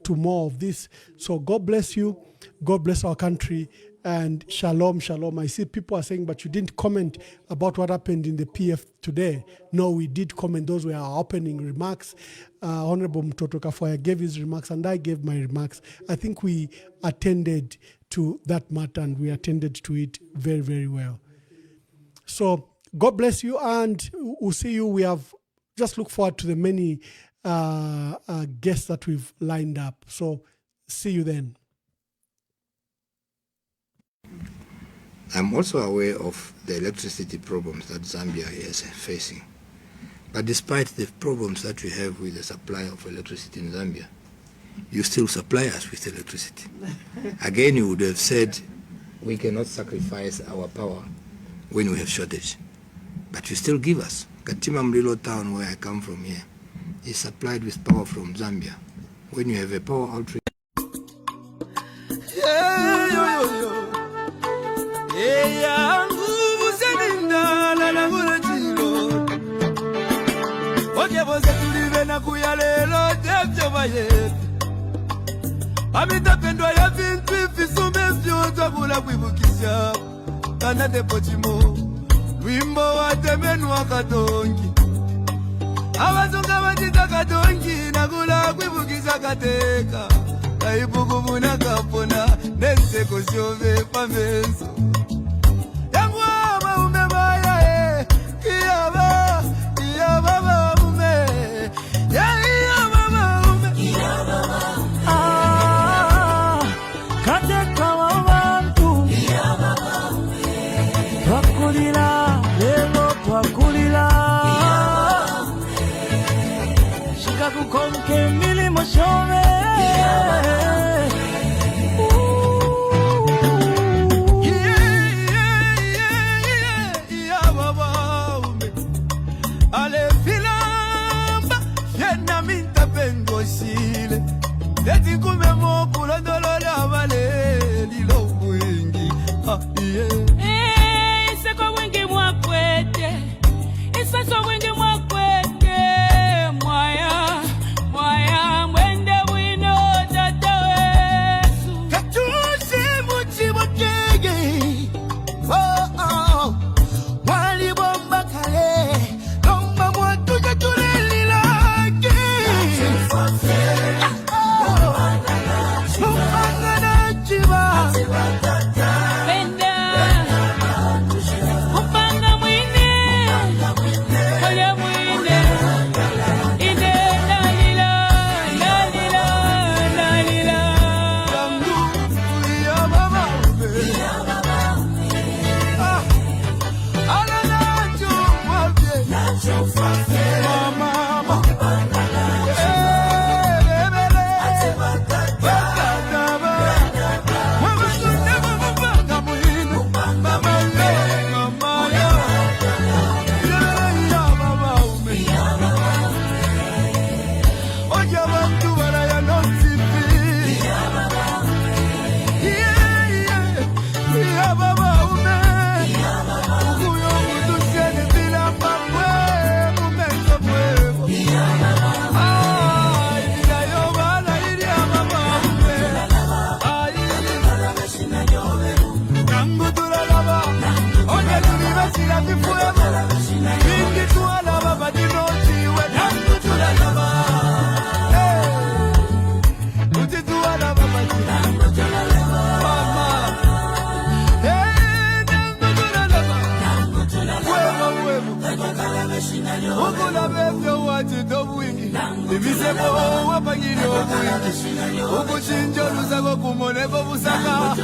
more of this. So God bless you. God bless our country. And shalom, shalom. I see people are saying, but you didn't comment about what happened in the PF today. No, we did comment. Those were our opening remarks. Honorable Mutotwe Kafwaya gave his remarks, and I gave my remarks. I think we attended to that matter, and we attended to it very, very well. So God bless you, and we'll see you. We have just look forward to the many guests that we've lined up. So see you then.
I'm also aware of the electricity problems that Zambia is facing. But despite the problems that we have with the supply of electricity in Zambia, you still supply us with electricity. Again, you would have said, we cannot sacrifice our power when we have shortage. But you still give us. Katima Mlilo town, where I come from here, is supplied with power from Zambia. When you have a power outage,
Amitapendwa ya vintu ifisume vyonza kula kwibukisha Kana tepochimo Wimbo wa temenu wa katongi Abazunga wajita katongi na kula kwibukisha kateka Kaibuku muna kapona Nente koshove pamenso Yangu ama umebaya Kiyaba Kiyaba ume Kiyaba ume Kiyaba
Twakulila, lelo twakulila Shika kukonke milimo shove Ale filamba, yena minta pengo sile Leti kume mokulo dolole avale lilo wingi
Iseko wingi mwakwete Isaso wingi mwakwete Mwaya, mwaya, mwende
Bina vifuemo Bingi tuwala baba dinoti we Nangu tulalaba Uti tuwala baba Nangu tulalaba Mama Nangu tulalaba Nangu tulalaba Ukula bebyo watu dobu ingi Ibisebo wapangiri obu ingi Uku chinjo lusago kumonebo busaka